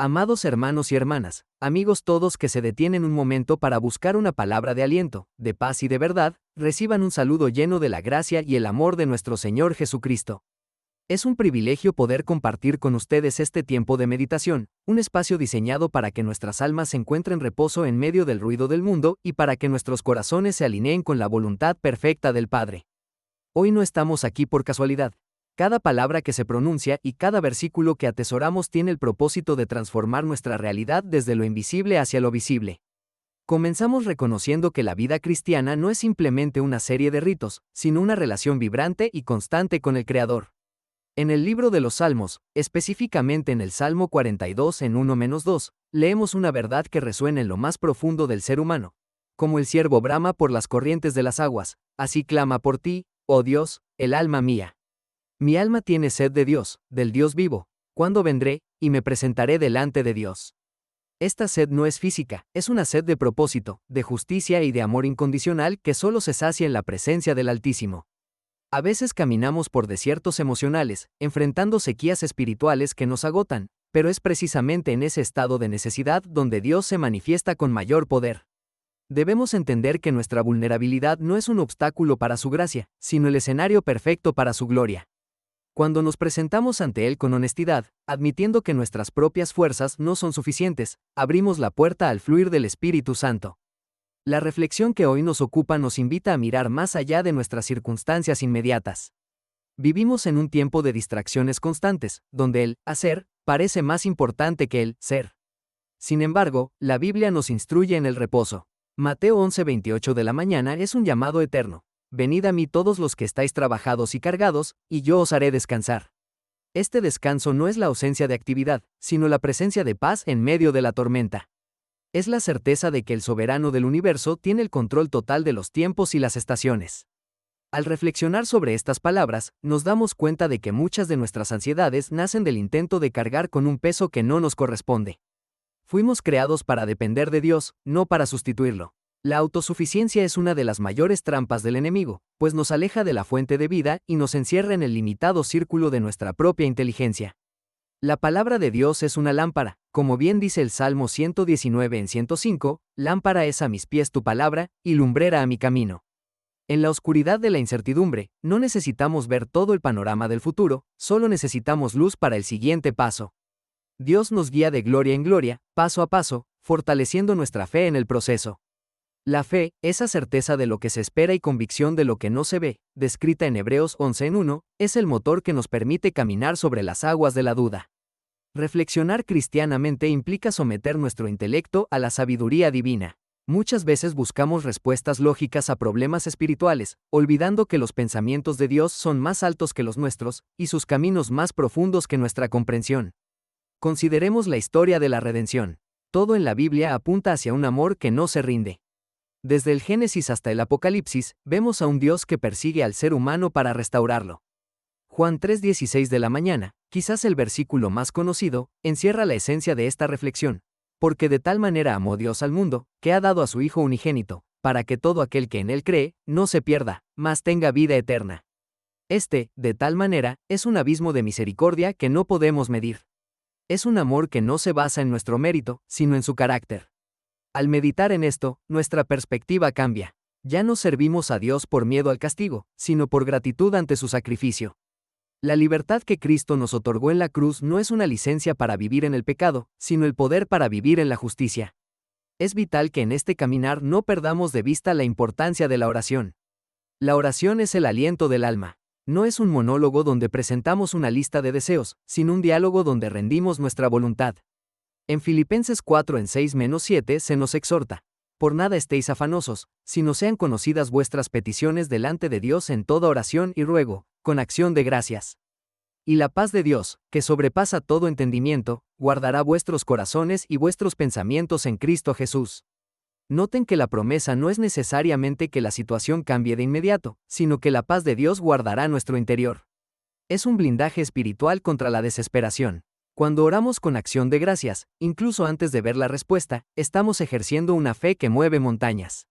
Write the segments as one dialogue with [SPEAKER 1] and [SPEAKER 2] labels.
[SPEAKER 1] Amados hermanos y hermanas, amigos todos que se detienen un momento para buscar una palabra de aliento, de paz y de verdad, reciban un saludo lleno de la gracia y el amor de nuestro Señor Jesucristo. Es un privilegio poder compartir con ustedes este tiempo de meditación, un espacio diseñado para que nuestras almas encuentren reposo en medio del ruido del mundo y para que nuestros corazones se alineen con la voluntad perfecta del Padre. Hoy no estamos aquí por casualidad. Cada palabra que se pronuncia y cada versículo que atesoramos tiene el propósito de transformar nuestra realidad desde lo invisible hacia lo visible. Comenzamos reconociendo que la vida cristiana no es simplemente una serie de ritos, sino una relación vibrante y constante con el Creador. En el libro de los Salmos, específicamente en el Salmo 42 en 1-2, leemos una verdad que resuena en lo más profundo del ser humano. Como el ciervo brama por las corrientes de las aguas, así clama por ti, oh Dios, el alma mía. Mi alma tiene sed de Dios, del Dios vivo. ¿Cuándo vendré, y me presentaré delante de Dios? Esta sed no es física, es una sed de propósito, de justicia y de amor incondicional que solo se sacia en la presencia del Altísimo. A veces caminamos por desiertos emocionales, enfrentando sequías espirituales que nos agotan, pero es precisamente en ese estado de necesidad donde Dios se manifiesta con mayor poder. Debemos entender que nuestra vulnerabilidad no es un obstáculo para su gracia, sino el escenario perfecto para su gloria. Cuando nos presentamos ante Él con honestidad, admitiendo que nuestras propias fuerzas no son suficientes, abrimos la puerta al fluir del Espíritu Santo. La reflexión que hoy nos ocupa nos invita a mirar más allá de nuestras circunstancias inmediatas. Vivimos en un tiempo de distracciones constantes, donde el hacer parece más importante que el ser. Sin embargo, la Biblia nos instruye en el reposo. Mateo 11:28 de la mañana es un llamado eterno. Venid a mí todos los que estáis trabajados y cargados, y yo os haré descansar. Este descanso no es la ausencia de actividad, sino la presencia de paz en medio de la tormenta. Es la certeza de que el soberano del universo tiene el control total de los tiempos y las estaciones. Al reflexionar sobre estas palabras, nos damos cuenta de que muchas de nuestras ansiedades nacen del intento de cargar con un peso que no nos corresponde. Fuimos creados para depender de Dios, no para sustituirlo. La autosuficiencia es una de las mayores trampas del enemigo, pues nos aleja de la fuente de vida y nos encierra en el limitado círculo de nuestra propia inteligencia. La palabra de Dios es una lámpara, como bien dice el Salmo 119 en 105, lámpara es a mis pies tu palabra, y lumbrera a mi camino. En la oscuridad de la incertidumbre, no necesitamos ver todo el panorama del futuro, solo necesitamos luz para el siguiente paso. Dios nos guía de gloria en gloria, paso a paso, fortaleciendo nuestra fe en el proceso. La fe, esa certeza de lo que se espera y convicción de lo que no se ve, descrita en Hebreos 11:1, es el motor que nos permite caminar sobre las aguas de la duda. Reflexionar cristianamente implica someter nuestro intelecto a la sabiduría divina. Muchas veces buscamos respuestas lógicas a problemas espirituales, olvidando que los pensamientos de Dios son más altos que los nuestros, y sus caminos más profundos que nuestra comprensión. Consideremos la historia de la redención. Todo en la Biblia apunta hacia un amor que no se rinde. Desde el Génesis hasta el Apocalipsis, vemos a un Dios que persigue al ser humano para restaurarlo. Juan 3:16 de la mañana, quizás el versículo más conocido, encierra la esencia de esta reflexión. Porque de tal manera amó Dios al mundo, que ha dado a su Hijo unigénito, para que todo aquel que en él cree, no se pierda, mas tenga vida eterna. De tal manera, es un abismo de misericordia que no podemos medir. Es un amor que no se basa en nuestro mérito, sino en su carácter. Al meditar en esto, nuestra perspectiva cambia. Ya no servimos a Dios por miedo al castigo, sino por gratitud ante su sacrificio. La libertad que Cristo nos otorgó en la cruz no es una licencia para vivir en el pecado, sino el poder para vivir en la justicia. Es vital que en este caminar no perdamos de vista la importancia de la oración. La oración es el aliento del alma. No es un monólogo donde presentamos una lista de deseos, sino un diálogo donde rendimos nuestra voluntad. En Filipenses 4 en 6-7 se nos exhorta: por nada estéis afanosos, sino sean conocidas vuestras peticiones delante de Dios en toda oración y ruego, con acción de gracias. Y la paz de Dios, que sobrepasa todo entendimiento, guardará vuestros corazones y vuestros pensamientos en Cristo Jesús. Noten que la promesa no es necesariamente que la situación cambie de inmediato, sino que la paz de Dios guardará nuestro interior. Es un blindaje espiritual contra la desesperación. Cuando oramos con acción de gracias, incluso antes de ver la respuesta, estamos ejerciendo una fe que mueve montañas.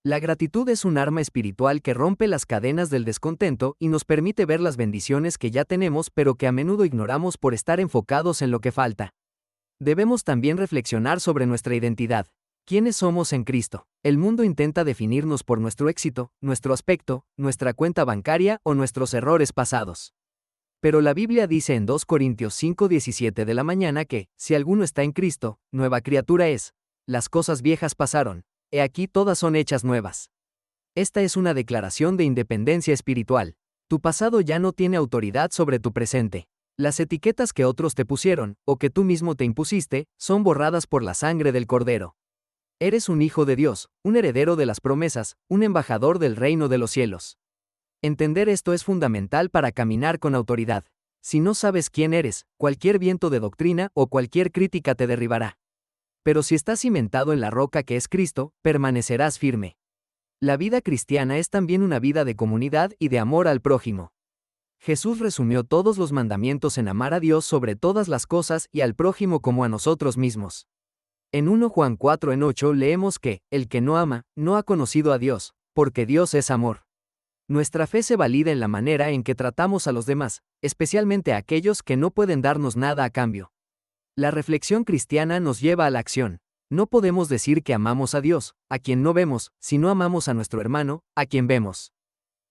[SPEAKER 1] La gratitud es un arma espiritual que rompe las cadenas del descontento y nos permite ver las bendiciones que ya tenemos pero que a menudo ignoramos por estar enfocados en lo que falta. Debemos también reflexionar sobre nuestra identidad. ¿Quiénes somos en Cristo? El mundo intenta definirnos por nuestro éxito, nuestro aspecto, nuestra cuenta bancaria o nuestros errores pasados. Pero la Biblia dice en 2 Corintios 5:17 de la mañana que, si alguno está en Cristo, nueva criatura es. Las cosas viejas pasaron, he aquí todas son hechas nuevas. Esta es una declaración de independencia espiritual. Tu pasado ya no tiene autoridad sobre tu presente. Las etiquetas que otros te pusieron, o que tú mismo te impusiste, son borradas por la sangre del Cordero. Eres un hijo de Dios, un heredero de las promesas, un embajador del reino de los cielos. Entender esto es fundamental para caminar con autoridad. Si no sabes quién eres, cualquier viento de doctrina o cualquier crítica te derribará. Pero si estás cimentado en la roca que es Cristo, permanecerás firme. La vida cristiana es también una vida de comunidad y de amor al prójimo. Jesús resumió todos los mandamientos en amar a Dios sobre todas las cosas y al prójimo como a nosotros mismos. En 1 Juan 4:8 leemos que, el que no ama, no ha conocido a Dios, porque Dios es amor. Nuestra fe se valida en la manera en que tratamos a los demás, especialmente a aquellos que no pueden darnos nada a cambio. La reflexión cristiana nos lleva a la acción. No podemos decir que amamos a Dios, a quien no vemos, si no amamos a nuestro hermano, a quien vemos.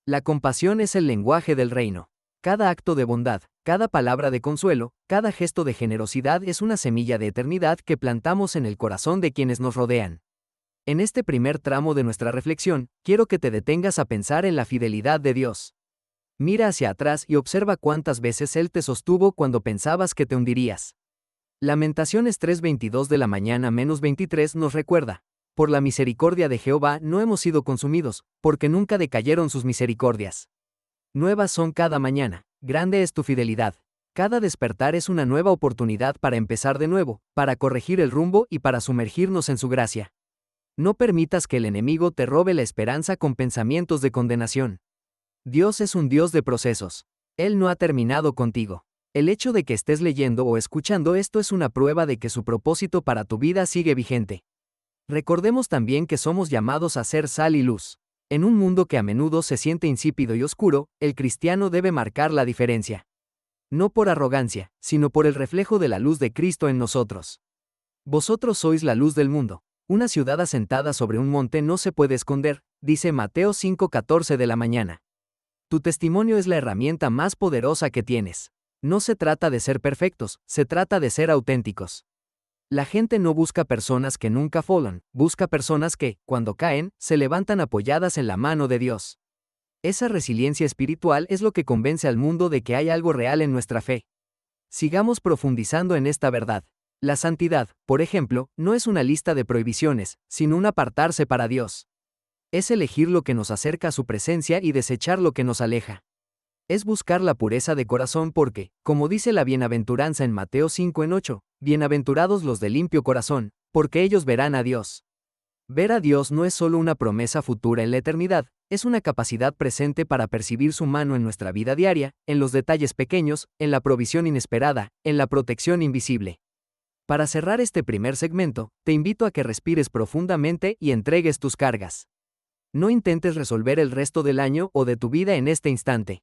[SPEAKER 1] La compasión es el lenguaje del reino. Cada acto de bondad, cada palabra de consuelo, cada gesto de generosidad es una semilla de eternidad que plantamos en el corazón de quienes nos rodean. En este primer tramo de nuestra reflexión, quiero que te detengas a pensar en la fidelidad de Dios. Mira hacia atrás y observa cuántas veces Él te sostuvo cuando pensabas que te hundirías. Lamentaciones 3:22 de la mañana -23 nos recuerda: por la misericordia de Jehová no hemos sido consumidos, porque nunca decayeron sus misericordias. Nuevas son cada mañana, grande es tu fidelidad. Cada despertar es una nueva oportunidad para empezar de nuevo, para corregir el rumbo y para sumergirnos en su gracia. No permitas que el enemigo te robe la esperanza con pensamientos de condenación. Dios es un Dios de procesos. Él no ha terminado contigo. El hecho de que estés leyendo o escuchando esto es una prueba de que su propósito para tu vida sigue vigente. Recordemos también que somos llamados a ser sal y luz. En un mundo que a menudo se siente insípido y oscuro, el cristiano debe marcar la diferencia. No por arrogancia, sino por el reflejo de la luz de Cristo en nosotros. Vosotros sois la luz del mundo. Una ciudad asentada sobre un monte no se puede esconder, dice Mateo 5:14 de la mañana. Tu testimonio es la herramienta más poderosa que tienes. No se trata de ser perfectos, se trata de ser auténticos. La gente no busca personas que nunca fallan, busca personas que, cuando caen, se levantan apoyadas en la mano de Dios. Esa resiliencia espiritual es lo que convence al mundo de que hay algo real en nuestra fe. Sigamos profundizando en esta verdad. La santidad, por ejemplo, no es una lista de prohibiciones, sino un apartarse para Dios. Es elegir lo que nos acerca a su presencia y desechar lo que nos aleja. Es buscar la pureza de corazón porque, como dice la bienaventuranza en Mateo 5:8, bienaventurados los de limpio corazón, porque ellos verán a Dios. Ver a Dios no es solo una promesa futura en la eternidad, es una capacidad presente para percibir su mano en nuestra vida diaria, en los detalles pequeños, en la provisión inesperada, en la protección invisible. Para cerrar este primer segmento, te invito a que respires profundamente y entregues tus cargas. No intentes resolver el resto del año o de tu vida en este instante.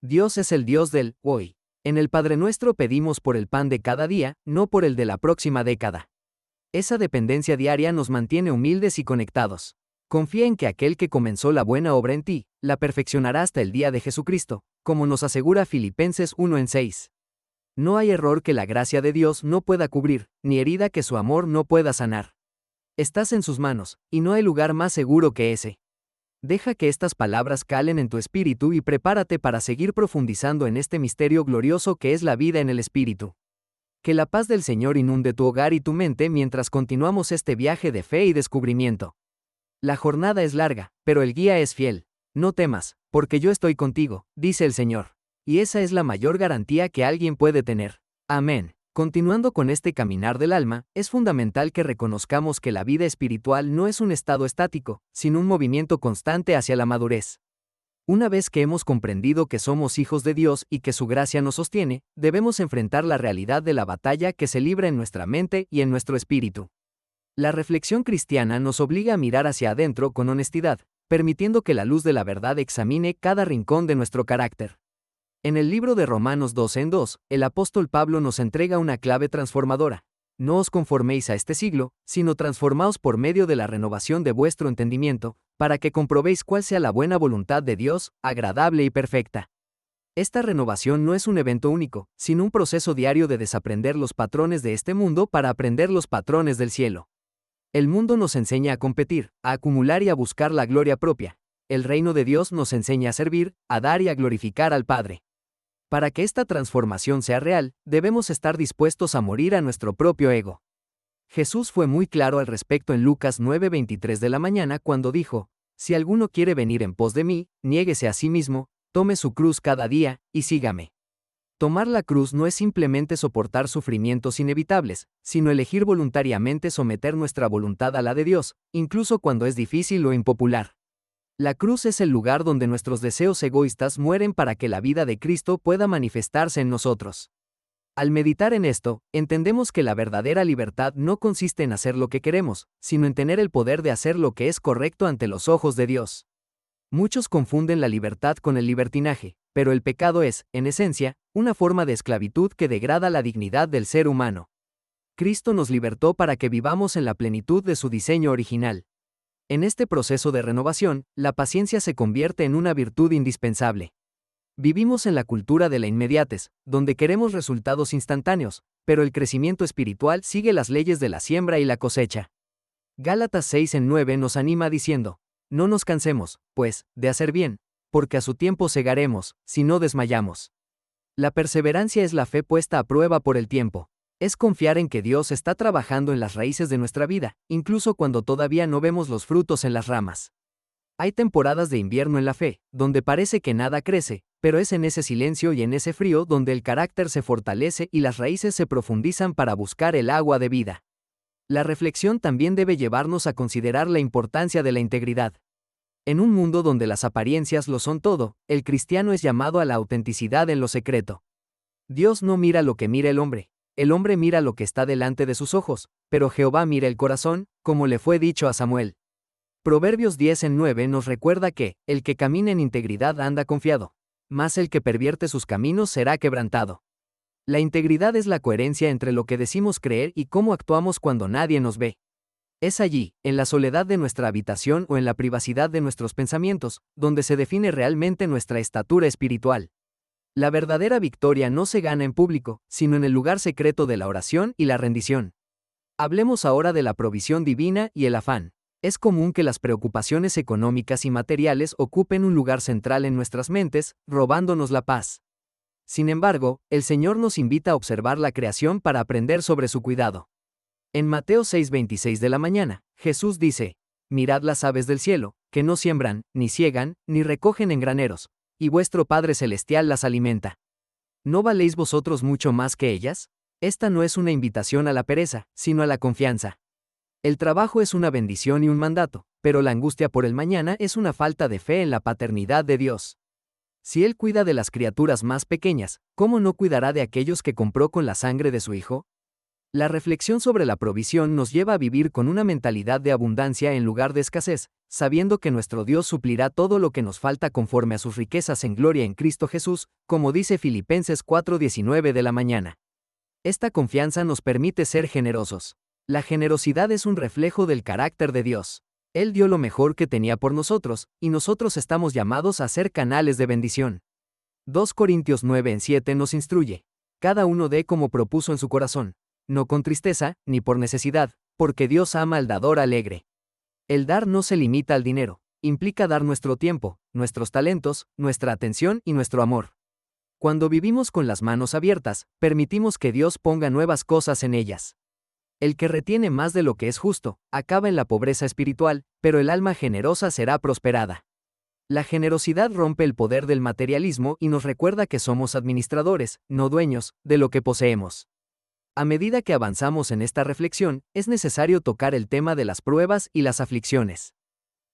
[SPEAKER 1] Dios es el Dios del hoy. En el Padre Nuestro pedimos por el pan de cada día, no por el de la próxima década. Esa dependencia diaria nos mantiene humildes y conectados. Confía en que aquel que comenzó la buena obra en ti, la perfeccionará hasta el día de Jesucristo, como nos asegura Filipenses 1:6. No hay error que la gracia de Dios no pueda cubrir, ni herida que su amor no pueda sanar. Estás en sus manos, y no hay lugar más seguro que ese. Deja que estas palabras calen en tu espíritu y prepárate para seguir profundizando en este misterio glorioso que es la vida en el Espíritu. Que la paz del Señor inunde tu hogar y tu mente mientras continuamos este viaje de fe y descubrimiento. La jornada es larga, pero el guía es fiel. No temas, porque yo estoy contigo, dice el Señor. Y esa es la mayor garantía que alguien puede tener. Amén. Continuando con este caminar del alma, es fundamental que reconozcamos que la vida espiritual no es un estado estático, sino un movimiento constante hacia la madurez. Una vez que hemos comprendido que somos hijos de Dios y que su gracia nos sostiene, debemos enfrentar la realidad de la batalla que se libra en nuestra mente y en nuestro espíritu. La reflexión cristiana nos obliga a mirar hacia adentro con honestidad, permitiendo que la luz de la verdad examine cada rincón de nuestro carácter. En el libro de Romanos 2:2, el apóstol Pablo nos entrega una clave transformadora. No os conforméis a este siglo, sino transformaos por medio de la renovación de vuestro entendimiento, para que comprobéis cuál sea la buena voluntad de Dios, agradable y perfecta. Esta renovación no es un evento único, sino un proceso diario de desaprender los patrones de este mundo para aprender los patrones del cielo. El mundo nos enseña a competir, a acumular y a buscar la gloria propia. El reino de Dios nos enseña a servir, a dar y a glorificar al Padre. Para que esta transformación sea real, debemos estar dispuestos a morir a nuestro propio ego. Jesús fue muy claro al respecto en Lucas 9:23 de la mañana cuando dijo: Si alguno quiere venir en pos de mí, niéguese a sí mismo, tome su cruz cada día, y sígame. Tomar la cruz no es simplemente soportar sufrimientos inevitables, sino elegir voluntariamente someter nuestra voluntad a la de Dios, incluso cuando es difícil o impopular. La cruz es el lugar donde nuestros deseos egoístas mueren para que la vida de Cristo pueda manifestarse en nosotros. Al meditar en esto, entendemos que la verdadera libertad no consiste en hacer lo que queremos, sino en tener el poder de hacer lo que es correcto ante los ojos de Dios. Muchos confunden la libertad con el libertinaje, pero el pecado es, en esencia, una forma de esclavitud que degrada la dignidad del ser humano. Cristo nos libertó para que vivamos en la plenitud de su diseño original. En este proceso de renovación, la paciencia se convierte en una virtud indispensable. Vivimos en la cultura de la inmediatez, donde queremos resultados instantáneos, pero el crecimiento espiritual sigue las leyes de la siembra y la cosecha. Gálatas 6:9 nos anima diciendo: No nos cansemos, pues, de hacer bien, porque a su tiempo segaremos, si no desmayamos. La perseverancia es la fe puesta a prueba por el tiempo. Es confiar en que Dios está trabajando en las raíces de nuestra vida, incluso cuando todavía no vemos los frutos en las ramas. Hay temporadas de invierno en la fe, donde parece que nada crece, pero es en ese silencio y en ese frío donde el carácter se fortalece y las raíces se profundizan para buscar el agua de vida. La reflexión también debe llevarnos a considerar la importancia de la integridad. En un mundo donde las apariencias lo son todo, el cristiano es llamado a la autenticidad en lo secreto. Dios no mira lo que mira el hombre mira lo que está delante de sus ojos, pero Jehová mira el corazón, como le fue dicho a Samuel. Proverbios 10:9 nos recuerda que, el que camina en integridad anda confiado, mas el que pervierte sus caminos será quebrantado. La integridad es la coherencia entre lo que decimos creer y cómo actuamos cuando nadie nos ve. Es allí, en la soledad de nuestra habitación o en la privacidad de nuestros pensamientos, donde se define realmente nuestra estatura espiritual. La verdadera victoria no se gana en público, sino en el lugar secreto de la oración y la rendición. Hablemos ahora de la provisión divina y el afán. Es común que las preocupaciones económicas y materiales ocupen un lugar central en nuestras mentes, robándonos la paz. Sin embargo, el Señor nos invita a observar la creación para aprender sobre su cuidado. En Mateo 6:26 de la mañana, Jesús dice: Mirad las aves del cielo, que no siembran, ni siegan, ni recogen en graneros, y vuestro Padre Celestial las alimenta. ¿No valéis vosotros mucho más que ellas? Esta no es una invitación a la pereza, sino a la confianza. El trabajo es una bendición y un mandato, pero la angustia por el mañana es una falta de fe en la paternidad de Dios. Si Él cuida de las criaturas más pequeñas, ¿cómo no cuidará de aquellos que compró con la sangre de su Hijo? La reflexión sobre la provisión nos lleva a vivir con una mentalidad de abundancia en lugar de escasez, sabiendo que nuestro Dios suplirá todo lo que nos falta conforme a sus riquezas en gloria en Cristo Jesús, como dice Filipenses 4:19 de la mañana. Esta confianza nos permite ser generosos. La generosidad es un reflejo del carácter de Dios. Él dio lo mejor que tenía por nosotros, y nosotros estamos llamados a ser canales de bendición. 2 Corintios 9:7 nos instruye: Cada uno dé como propuso en su corazón, no con tristeza, ni por necesidad, porque Dios ama al dador alegre. El dar no se limita al dinero, implica dar nuestro tiempo, nuestros talentos, nuestra atención y nuestro amor. Cuando vivimos con las manos abiertas, permitimos que Dios ponga nuevas cosas en ellas. El que retiene más de lo que es justo, acaba en la pobreza espiritual, pero el alma generosa será prosperada. La generosidad rompe el poder del materialismo y nos recuerda que somos administradores, no dueños, de lo que poseemos. A medida que avanzamos en esta reflexión, es necesario tocar el tema de las pruebas y las aflicciones.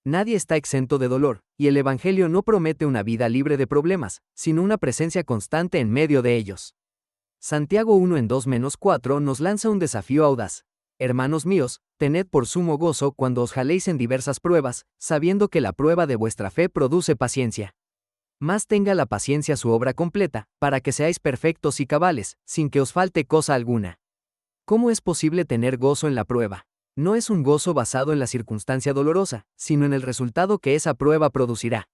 [SPEAKER 1] Nadie está exento de dolor, y el Evangelio no promete una vida libre de problemas, sino una presencia constante en medio de ellos. Santiago 1:2-4 nos lanza un desafío audaz. Hermanos míos, tened por sumo gozo cuando os jaléis en diversas pruebas, sabiendo que la prueba de vuestra fe produce paciencia. Más tenga la paciencia su obra completa, para que seáis perfectos y cabales, sin que os falte cosa alguna. ¿Cómo es posible tener gozo en la prueba? No es un gozo basado en la circunstancia dolorosa, sino en el resultado que esa prueba producirá.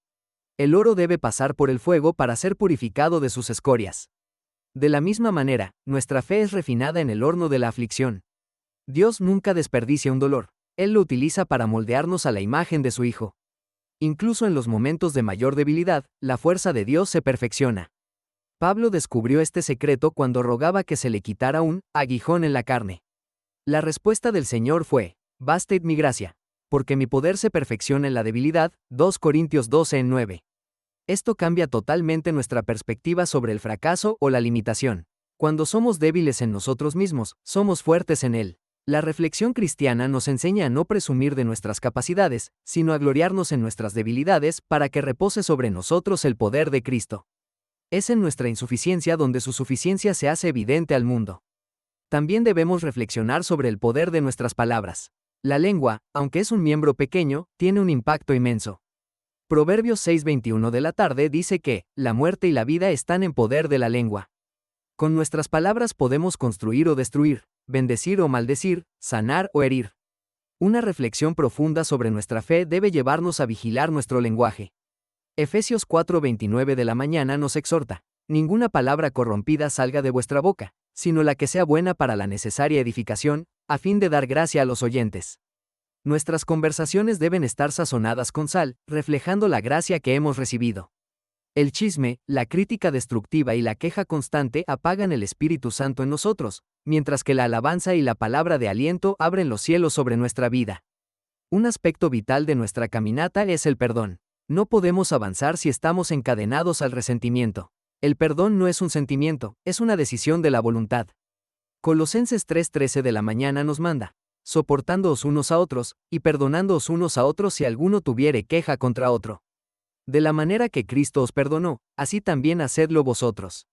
[SPEAKER 1] El oro debe pasar por el fuego para ser purificado de sus escorias. De la misma manera, nuestra fe es refinada en el horno de la aflicción. Dios nunca desperdicia un dolor. Él lo utiliza para moldearnos a la imagen de su Hijo. Incluso en los momentos de mayor debilidad, la fuerza de Dios se perfecciona. Pablo descubrió este secreto cuando rogaba que se le quitara un aguijón en la carne. La respuesta del Señor fue: «Bástate mi gracia, porque mi poder se perfecciona en la debilidad». 2 Corintios 12:9. Esto cambia totalmente nuestra perspectiva sobre el fracaso o la limitación. Cuando somos débiles en nosotros mismos, somos fuertes en Él. La reflexión cristiana nos enseña a no presumir de nuestras capacidades, sino a gloriarnos en nuestras debilidades para que repose sobre nosotros el poder de Cristo. Es en nuestra insuficiencia donde su suficiencia se hace evidente al mundo. También debemos reflexionar sobre el poder de nuestras palabras. La lengua, aunque es un miembro pequeño, tiene un impacto inmenso. Proverbios 6:21 de la tarde dice que la muerte y la vida están en poder de la lengua. Con nuestras palabras podemos construir o destruir, bendecir o maldecir, sanar o herir. Una reflexión profunda sobre nuestra fe debe llevarnos a vigilar nuestro lenguaje. Efesios 4:29 de la mañana nos exhorta: ninguna palabra corrompida salga de vuestra boca, sino la que sea buena para la necesaria edificación, a fin de dar gracia a los oyentes. Nuestras conversaciones deben estar sazonadas con sal, reflejando la gracia que hemos recibido. El chisme, la crítica destructiva y la queja constante apagan el Espíritu Santo en nosotros, mientras que la alabanza y la palabra de aliento abren los cielos sobre nuestra vida. Un aspecto vital de nuestra caminata es el perdón. No podemos avanzar si estamos encadenados al resentimiento. El perdón no es un sentimiento, es una decisión de la voluntad. Colosenses 3:13 de la mañana nos manda: soportándoos unos a otros, y perdonándoos unos a otros si alguno tuviere queja contra otro. De la manera que Cristo os perdonó, así también hacedlo vosotros.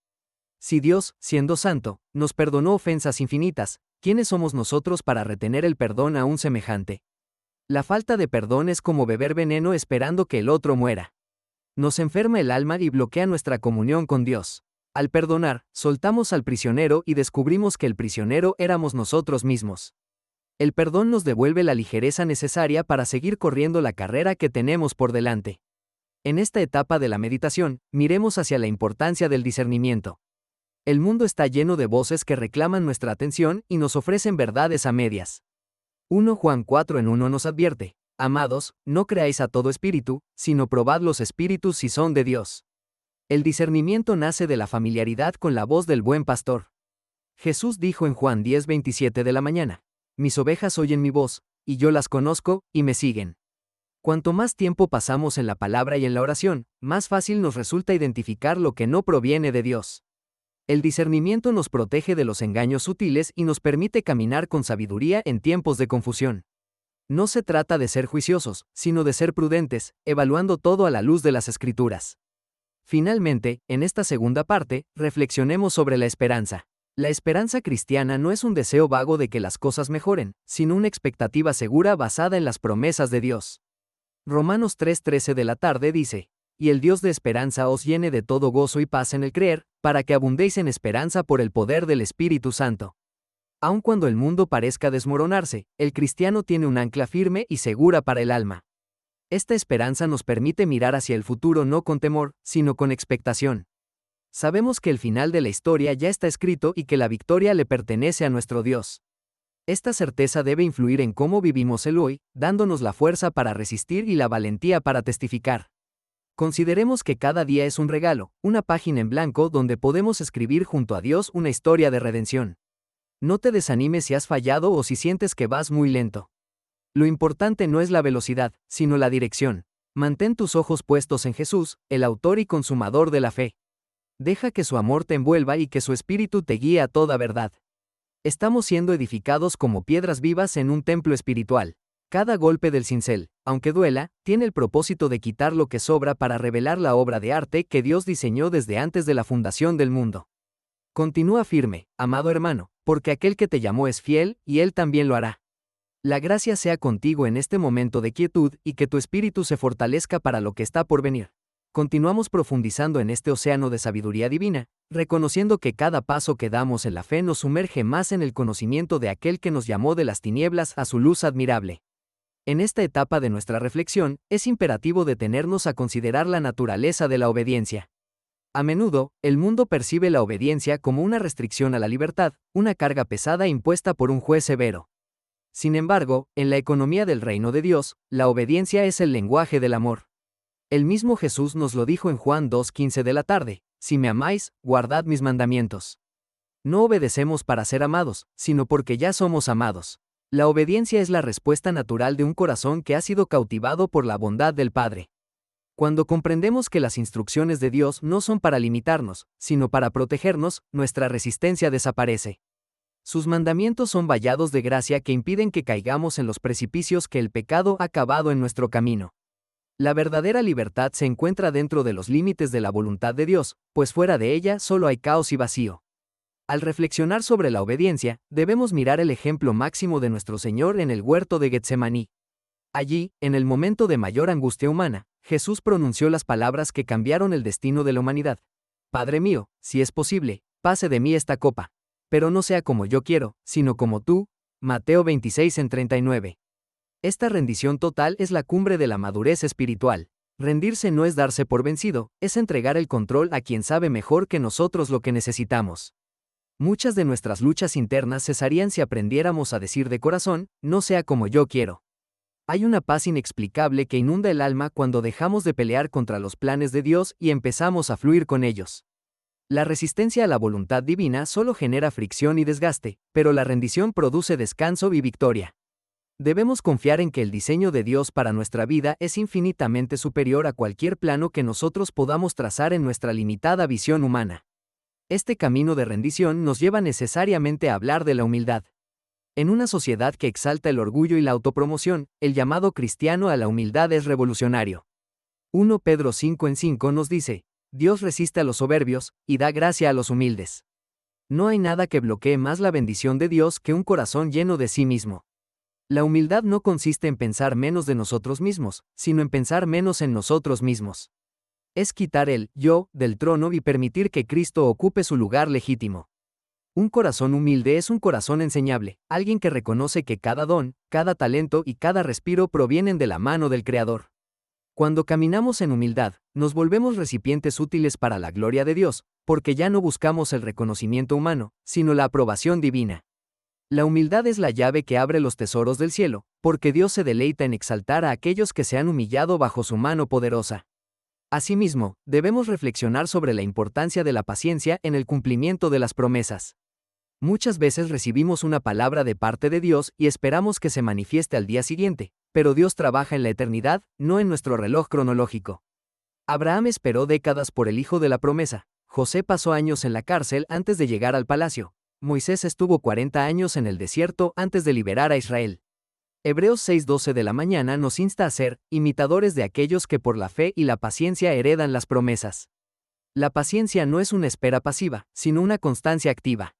[SPEAKER 1] Si Dios, siendo santo, nos perdonó ofensas infinitas, ¿quiénes somos nosotros para retener el perdón a un semejante? La falta de perdón es como beber veneno esperando que el otro muera. Nos enferma el alma y bloquea nuestra comunión con Dios. Al perdonar, soltamos al prisionero y descubrimos que el prisionero éramos nosotros mismos. El perdón nos devuelve la ligereza necesaria para seguir corriendo la carrera que tenemos por delante. En esta etapa de la meditación, miremos hacia la importancia del discernimiento. El mundo está lleno de voces que reclaman nuestra atención y nos ofrecen verdades a medias. 1 Juan 4:1 nos advierte: amados, no creáis a todo espíritu, sino probad los espíritus si son de Dios. El discernimiento nace de la familiaridad con la voz del buen pastor. Jesús dijo en Juan 10:27 de la mañana: mis ovejas oyen mi voz, y yo las conozco, y me siguen. Cuanto más tiempo pasamos en la palabra y en la oración, más fácil nos resulta identificar lo que no proviene de Dios. El discernimiento nos protege de los engaños sutiles y nos permite caminar con sabiduría en tiempos de confusión. No se trata de ser juiciosos, sino de ser prudentes, evaluando todo a la luz de las Escrituras. Finalmente, en esta segunda parte, reflexionemos sobre la esperanza. La esperanza cristiana no es un deseo vago de que las cosas mejoren, sino una expectativa segura basada en las promesas de Dios. Romanos 3:13 de la tarde dice: y el Dios de esperanza os llene de todo gozo y paz en el creer, para que abundéis en esperanza por el poder del Espíritu Santo. Aun cuando el mundo parezca desmoronarse, el cristiano tiene un ancla firme y segura para el alma. Esta esperanza nos permite mirar hacia el futuro no con temor, sino con expectación. Sabemos que el final de la historia ya está escrito y que la victoria le pertenece a nuestro Dios. Esta certeza debe influir en cómo vivimos el hoy, dándonos la fuerza para resistir y la valentía para testificar. Consideremos que cada día es un regalo, una página en blanco donde podemos escribir junto a Dios una historia de redención. No te desanimes si has fallado o si sientes que vas muy lento. Lo importante no es la velocidad, sino la dirección. Mantén tus ojos puestos en Jesús, el autor y consumador de la fe. Deja que su amor te envuelva y que su espíritu te guíe a toda verdad. Estamos siendo edificados como piedras vivas en un templo espiritual. Cada golpe del cincel, aunque duela, tiene el propósito de quitar lo que sobra para revelar la obra de arte que Dios diseñó desde antes de la fundación del mundo. Continúa firme, amado hermano, porque aquel que te llamó es fiel, y Él también lo hará. La gracia sea contigo en este momento de quietud y que tu espíritu se fortalezca para lo que está por venir. Continuamos profundizando en este océano de sabiduría divina, reconociendo que cada paso que damos en la fe nos sumerge más en el conocimiento de aquel que nos llamó de las tinieblas a su luz admirable. En esta etapa de nuestra reflexión, es imperativo detenernos a considerar la naturaleza de la obediencia. A menudo, el mundo percibe la obediencia como una restricción a la libertad, una carga pesada impuesta por un juez severo. Sin embargo, en la economía del reino de Dios, la obediencia es el lenguaje del amor. El mismo Jesús nos lo dijo en Juan 2:15 de la tarde: si me amáis, guardad mis mandamientos. No obedecemos para ser amados, sino porque ya somos amados. La obediencia es la respuesta natural de un corazón que ha sido cautivado por la bondad del Padre. Cuando comprendemos que las instrucciones de Dios no son para limitarnos, sino para protegernos, nuestra resistencia desaparece. Sus mandamientos son vallados de gracia que impiden que caigamos en los precipicios que el pecado ha cavado en nuestro camino. La verdadera libertad se encuentra dentro de los límites de la voluntad de Dios, pues fuera de ella solo hay caos y vacío. Al reflexionar sobre la obediencia, debemos mirar el ejemplo máximo de nuestro Señor en el huerto de Getsemaní. Allí, en el momento de mayor angustia humana, Jesús pronunció las palabras que cambiaron el destino de la humanidad. Padre mío, si es posible, pase de mí esta copa. Pero no sea como yo quiero, sino como tú. Mateo 26:39. Esta rendición total es la cumbre de la madurez espiritual. Rendirse no es darse por vencido, es entregar el control a quien sabe mejor que nosotros lo que necesitamos. Muchas de nuestras luchas internas cesarían si aprendiéramos a decir de corazón: no sea como yo quiero. Hay una paz inexplicable que inunda el alma cuando dejamos de pelear contra los planes de Dios y empezamos a fluir con ellos. La resistencia a la voluntad divina solo genera fricción y desgaste, pero la rendición produce descanso y victoria. Debemos confiar en que el diseño de Dios para nuestra vida es infinitamente superior a cualquier plano que nosotros podamos trazar en nuestra limitada visión humana. Este camino de rendición nos lleva necesariamente a hablar de la humildad. En una sociedad que exalta el orgullo y la autopromoción, el llamado cristiano a la humildad es revolucionario. 1 Pedro 5:5 nos dice: Dios resiste a los soberbios, y da gracia a los humildes. No hay nada que bloquee más la bendición de Dios que un corazón lleno de sí mismo. La humildad no consiste en pensar menos de nosotros mismos, sino en pensar menos en nosotros mismos. Es quitar el yo del trono y permitir que Cristo ocupe su lugar legítimo. Un corazón humilde es un corazón enseñable, alguien que reconoce que cada don, cada talento y cada respiro provienen de la mano del Creador. Cuando caminamos en humildad, nos volvemos recipientes útiles para la gloria de Dios, porque ya no buscamos el reconocimiento humano, sino la aprobación divina. La humildad es la llave que abre los tesoros del cielo, porque Dios se deleita en exaltar a aquellos que se han humillado bajo su mano poderosa. Asimismo, debemos reflexionar sobre la importancia de la paciencia en el cumplimiento de las promesas. Muchas veces recibimos una palabra de parte de Dios y esperamos que se manifieste al día siguiente, pero Dios trabaja en la eternidad, no en nuestro reloj cronológico. Abraham esperó décadas por el hijo de la promesa. José pasó años en la cárcel antes de llegar al palacio. Moisés estuvo 40 años en el desierto antes de liberar a Israel. Hebreos 6:12 de la mañana nos insta a ser imitadores de aquellos que por la fe y la paciencia heredan las promesas. La paciencia no es una espera pasiva, sino una constancia activa.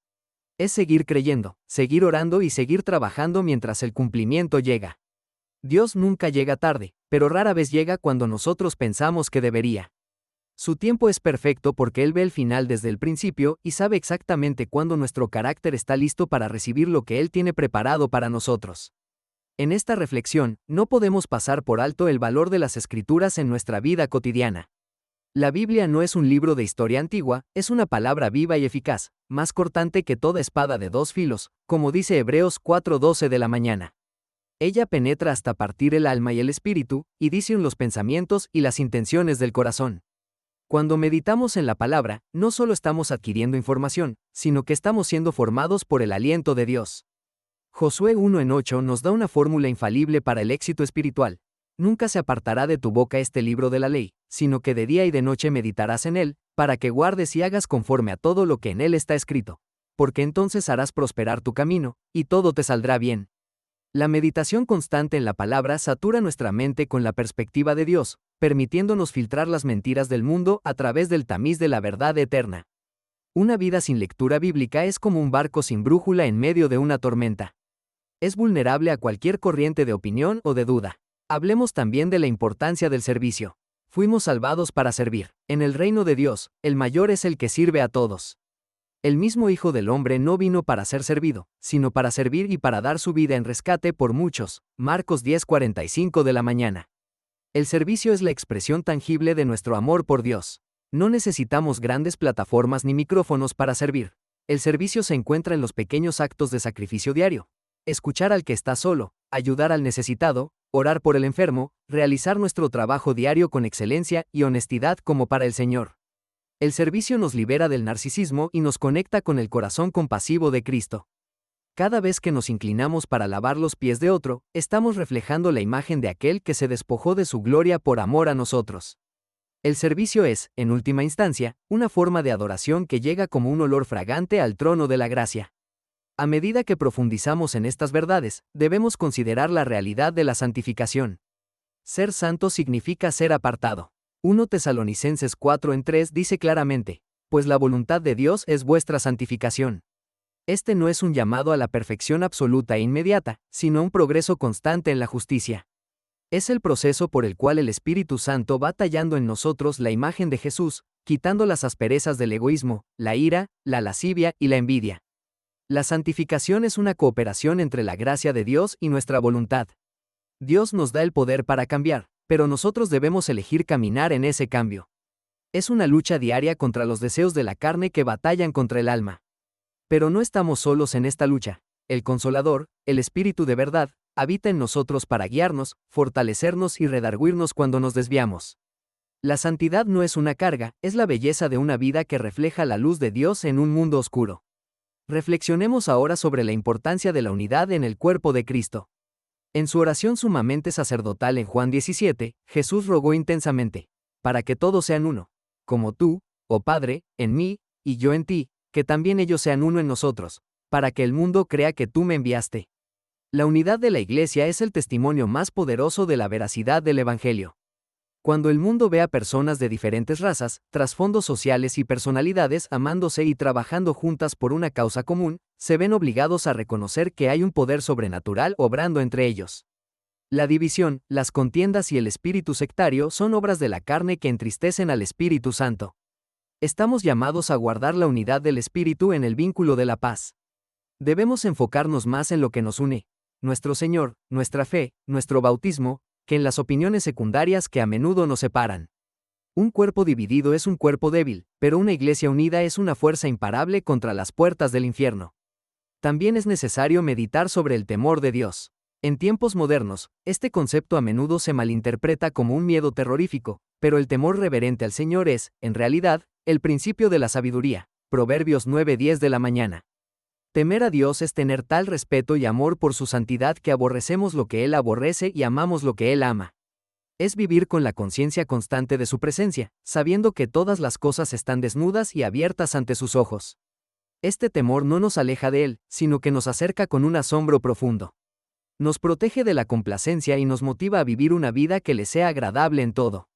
[SPEAKER 1] Es seguir creyendo, seguir orando y seguir trabajando mientras el cumplimiento llega. Dios nunca llega tarde, pero rara vez llega cuando nosotros pensamos que debería. Su tiempo es perfecto porque Él ve el final desde el principio y sabe exactamente cuándo nuestro carácter está listo para recibir lo que Él tiene preparado para nosotros. En esta reflexión, no podemos pasar por alto el valor de las Escrituras en nuestra vida cotidiana. La Biblia no es un libro de historia antigua, es una palabra viva y eficaz, más cortante que toda espada de dos filos, como dice Hebreos 4:12 de la mañana. Ella penetra hasta partir el alma y el espíritu, y dice los pensamientos y las intenciones del corazón. Cuando meditamos en la palabra, no solo estamos adquiriendo información, sino que estamos siendo formados por el aliento de Dios. Josué 1:8 nos da una fórmula infalible para el éxito espiritual. Nunca se apartará de tu boca este libro de la ley, sino que de día y de noche meditarás en él, para que guardes y hagas conforme a todo lo que en él está escrito. Porque entonces harás prosperar tu camino, y todo te saldrá bien. La meditación constante en la palabra satura nuestra mente con la perspectiva de Dios, permitiéndonos filtrar las mentiras del mundo a través del tamiz de la verdad eterna. Una vida sin lectura bíblica es como un barco sin brújula en medio de una tormenta. Es vulnerable a cualquier corriente de opinión o de duda. Hablemos también de la importancia del servicio. Fuimos salvados para servir. En el reino de Dios, el mayor es el que sirve a todos. El mismo Hijo del Hombre no vino para ser servido, sino para servir y para dar su vida en rescate por muchos. Marcos 10:45 de la mañana. El servicio es la expresión tangible de nuestro amor por Dios. No necesitamos grandes plataformas ni micrófonos para servir. El servicio se encuentra en los pequeños actos de sacrificio diario. Escuchar al que está solo, ayudar al necesitado, orar por el enfermo, realizar nuestro trabajo diario con excelencia y honestidad como para el Señor. El servicio nos libera del narcisismo y nos conecta con el corazón compasivo de Cristo. Cada vez que nos inclinamos para lavar los pies de otro, estamos reflejando la imagen de aquel que se despojó de su gloria por amor a nosotros. El servicio es, en última instancia, una forma de adoración que llega como un olor fragante al trono de la gracia. A medida que profundizamos en estas verdades, debemos considerar la realidad de la santificación. Ser santo significa ser apartado. 1 Tesalonicenses 4:3 dice claramente, pues la voluntad de Dios es vuestra santificación. Este no es un llamado a la perfección absoluta e inmediata, sino un progreso constante en la justicia. Es el proceso por el cual el Espíritu Santo va tallando en nosotros la imagen de Jesús, quitando las asperezas del egoísmo, la ira, la lascivia y la envidia. La santificación es una cooperación entre la gracia de Dios y nuestra voluntad. Dios nos da el poder para cambiar, pero nosotros debemos elegir caminar en ese cambio. Es una lucha diaria contra los deseos de la carne que batallan contra el alma. Pero no estamos solos en esta lucha. El Consolador, el Espíritu de verdad, habita en nosotros para guiarnos, fortalecernos y redarguirnos cuando nos desviamos. La santidad no es una carga, es la belleza de una vida que refleja la luz de Dios en un mundo oscuro. Reflexionemos ahora sobre la importancia de la unidad en el cuerpo de Cristo. En su oración sumamente sacerdotal en Juan 17, Jesús rogó intensamente, para que todos sean uno, como tú, oh Padre, en mí, y yo en ti, que también ellos sean uno en nosotros, para que el mundo crea que tú me enviaste. La unidad de la Iglesia es el testimonio más poderoso de la veracidad del Evangelio. Cuando el mundo ve a personas de diferentes razas, trasfondos sociales y personalidades amándose y trabajando juntas por una causa común, se ven obligados a reconocer que hay un poder sobrenatural obrando entre ellos. La división, las contiendas y el espíritu sectario son obras de la carne que entristecen al Espíritu Santo. Estamos llamados a guardar la unidad del Espíritu en el vínculo de la paz. Debemos enfocarnos más en lo que nos une, nuestro Señor, nuestra fe, nuestro bautismo, que en las opiniones secundarias que a menudo nos separan. Un cuerpo dividido es un cuerpo débil, pero una iglesia unida es una fuerza imparable contra las puertas del infierno. También es necesario meditar sobre el temor de Dios. En tiempos modernos, este concepto a menudo se malinterpreta como un miedo terrorífico, pero el temor reverente al Señor es, en realidad, el principio de la sabiduría. Proverbios 9:10 de la mañana. Temer a Dios es tener tal respeto y amor por su santidad que aborrecemos lo que Él aborrece y amamos lo que Él ama. Es vivir con la conciencia constante de su presencia, sabiendo que todas las cosas están desnudas y abiertas ante sus ojos. Este temor no nos aleja de Él, sino que nos acerca con un asombro profundo. Nos protege de la complacencia y nos motiva a vivir una vida que le sea agradable en todo.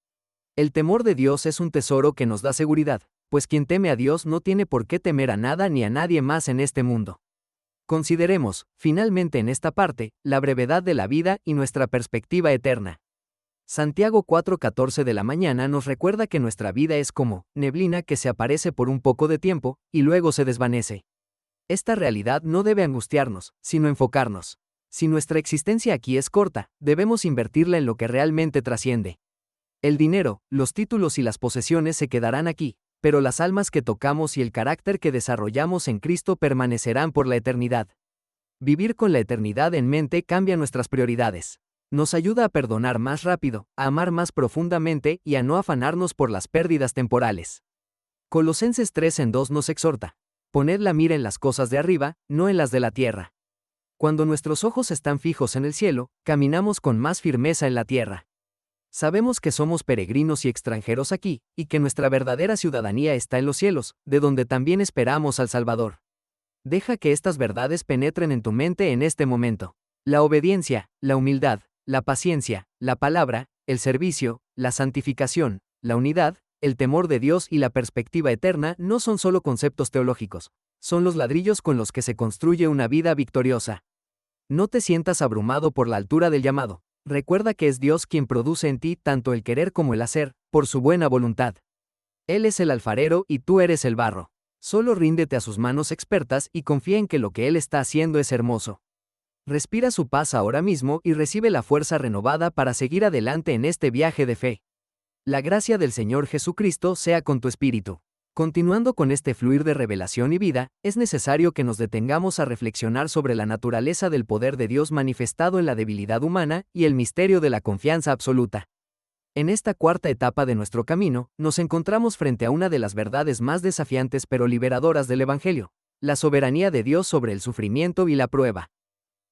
[SPEAKER 1] El temor de Dios es un tesoro que nos da seguridad, pues quien teme a Dios no tiene por qué temer a nada ni a nadie más en este mundo. Consideremos, finalmente en esta parte, la brevedad de la vida y nuestra perspectiva eterna. Santiago 4:14 de la mañana nos recuerda que nuestra vida es como neblina que se aparece por un poco de tiempo y luego se desvanece. Esta realidad no debe angustiarnos, sino enfocarnos. Si nuestra existencia aquí es corta, debemos invertirla en lo que realmente trasciende. El dinero, los títulos y las posesiones se quedarán aquí, pero las almas que tocamos y el carácter que desarrollamos en Cristo permanecerán por la eternidad. Vivir con la eternidad en mente cambia nuestras prioridades. Nos ayuda a perdonar más rápido, a amar más profundamente y a no afanarnos por las pérdidas temporales. Colosenses 3:2 nos exhorta: poned la mira en las cosas de arriba, no en las de la tierra. Cuando nuestros ojos están fijos en el cielo, caminamos con más firmeza en la tierra. Sabemos que somos peregrinos y extranjeros aquí, y que nuestra verdadera ciudadanía está en los cielos, de donde también esperamos al Salvador. Deja que estas verdades penetren en tu mente en este momento. La obediencia, la humildad, la paciencia, la palabra, el servicio, la santificación, la unidad, el temor de Dios y la perspectiva eterna no son solo conceptos teológicos, son los ladrillos con los que se construye una vida victoriosa. No te sientas abrumado por la altura del llamado. Recuerda que es Dios quien produce en ti tanto el querer como el hacer, por su buena voluntad. Él es el alfarero y tú eres el barro. Solo ríndete a sus manos expertas y confía en que lo que Él está haciendo es hermoso. Respira su paz ahora mismo y recibe la fuerza renovada para seguir adelante en este viaje de fe. La gracia del Señor Jesucristo sea con tu espíritu. Continuando con este fluir de revelación y vida, es necesario que nos detengamos a reflexionar sobre la naturaleza del poder de Dios manifestado en la debilidad humana y el misterio de la confianza absoluta. En esta cuarta etapa de nuestro camino, nos encontramos frente a una de las verdades más desafiantes pero liberadoras del Evangelio: la soberanía de Dios sobre el sufrimiento y la prueba.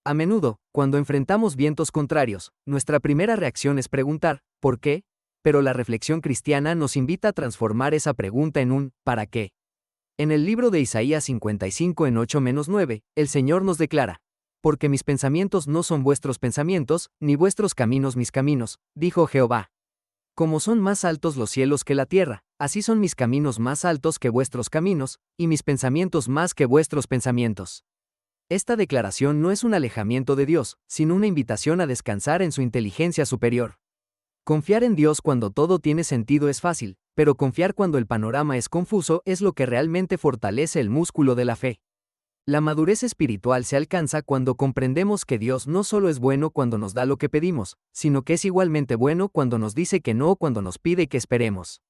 [SPEAKER 1] A menudo, cuando enfrentamos vientos contrarios, nuestra primera reacción es preguntar, ¿por qué? Pero la reflexión cristiana nos invita a transformar esa pregunta en un ¿para qué? En el libro de Isaías 55 en 8-9, el Señor nos declara: porque mis pensamientos no son vuestros pensamientos, ni vuestros caminos mis caminos, dijo Jehová. Como son más altos los cielos que la tierra, así son mis caminos más altos que vuestros caminos, y mis pensamientos más que vuestros pensamientos. Esta declaración no es un alejamiento de Dios, sino una invitación a descansar en su inteligencia superior. Confiar en Dios cuando todo tiene sentido es fácil, pero confiar cuando el panorama es confuso es lo que realmente fortalece el músculo de la fe. La madurez espiritual se alcanza cuando comprendemos que Dios no solo es bueno cuando nos da lo que pedimos, sino que es igualmente bueno cuando nos dice que no o cuando nos pide que esperemos.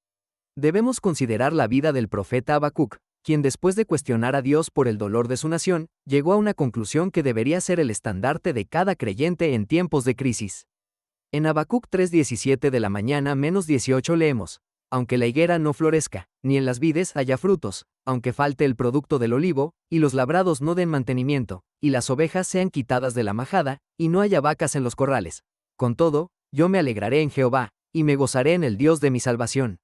[SPEAKER 1] Debemos considerar la vida del profeta Habacuc, quien después de cuestionar a Dios por el dolor de su nación, llegó a una conclusión que debería ser el estandarte de cada creyente en tiempos de crisis. En Habacuc 3:17 de la mañana -18 leemos: aunque la higuera no florezca, ni en las vides haya frutos, aunque falte el producto del olivo, y los labrados no den mantenimiento, y las ovejas sean quitadas de la majada, y no haya vacas en los corrales. Con todo, yo me alegraré en Jehová, y me gozaré en el Dios de mi salvación.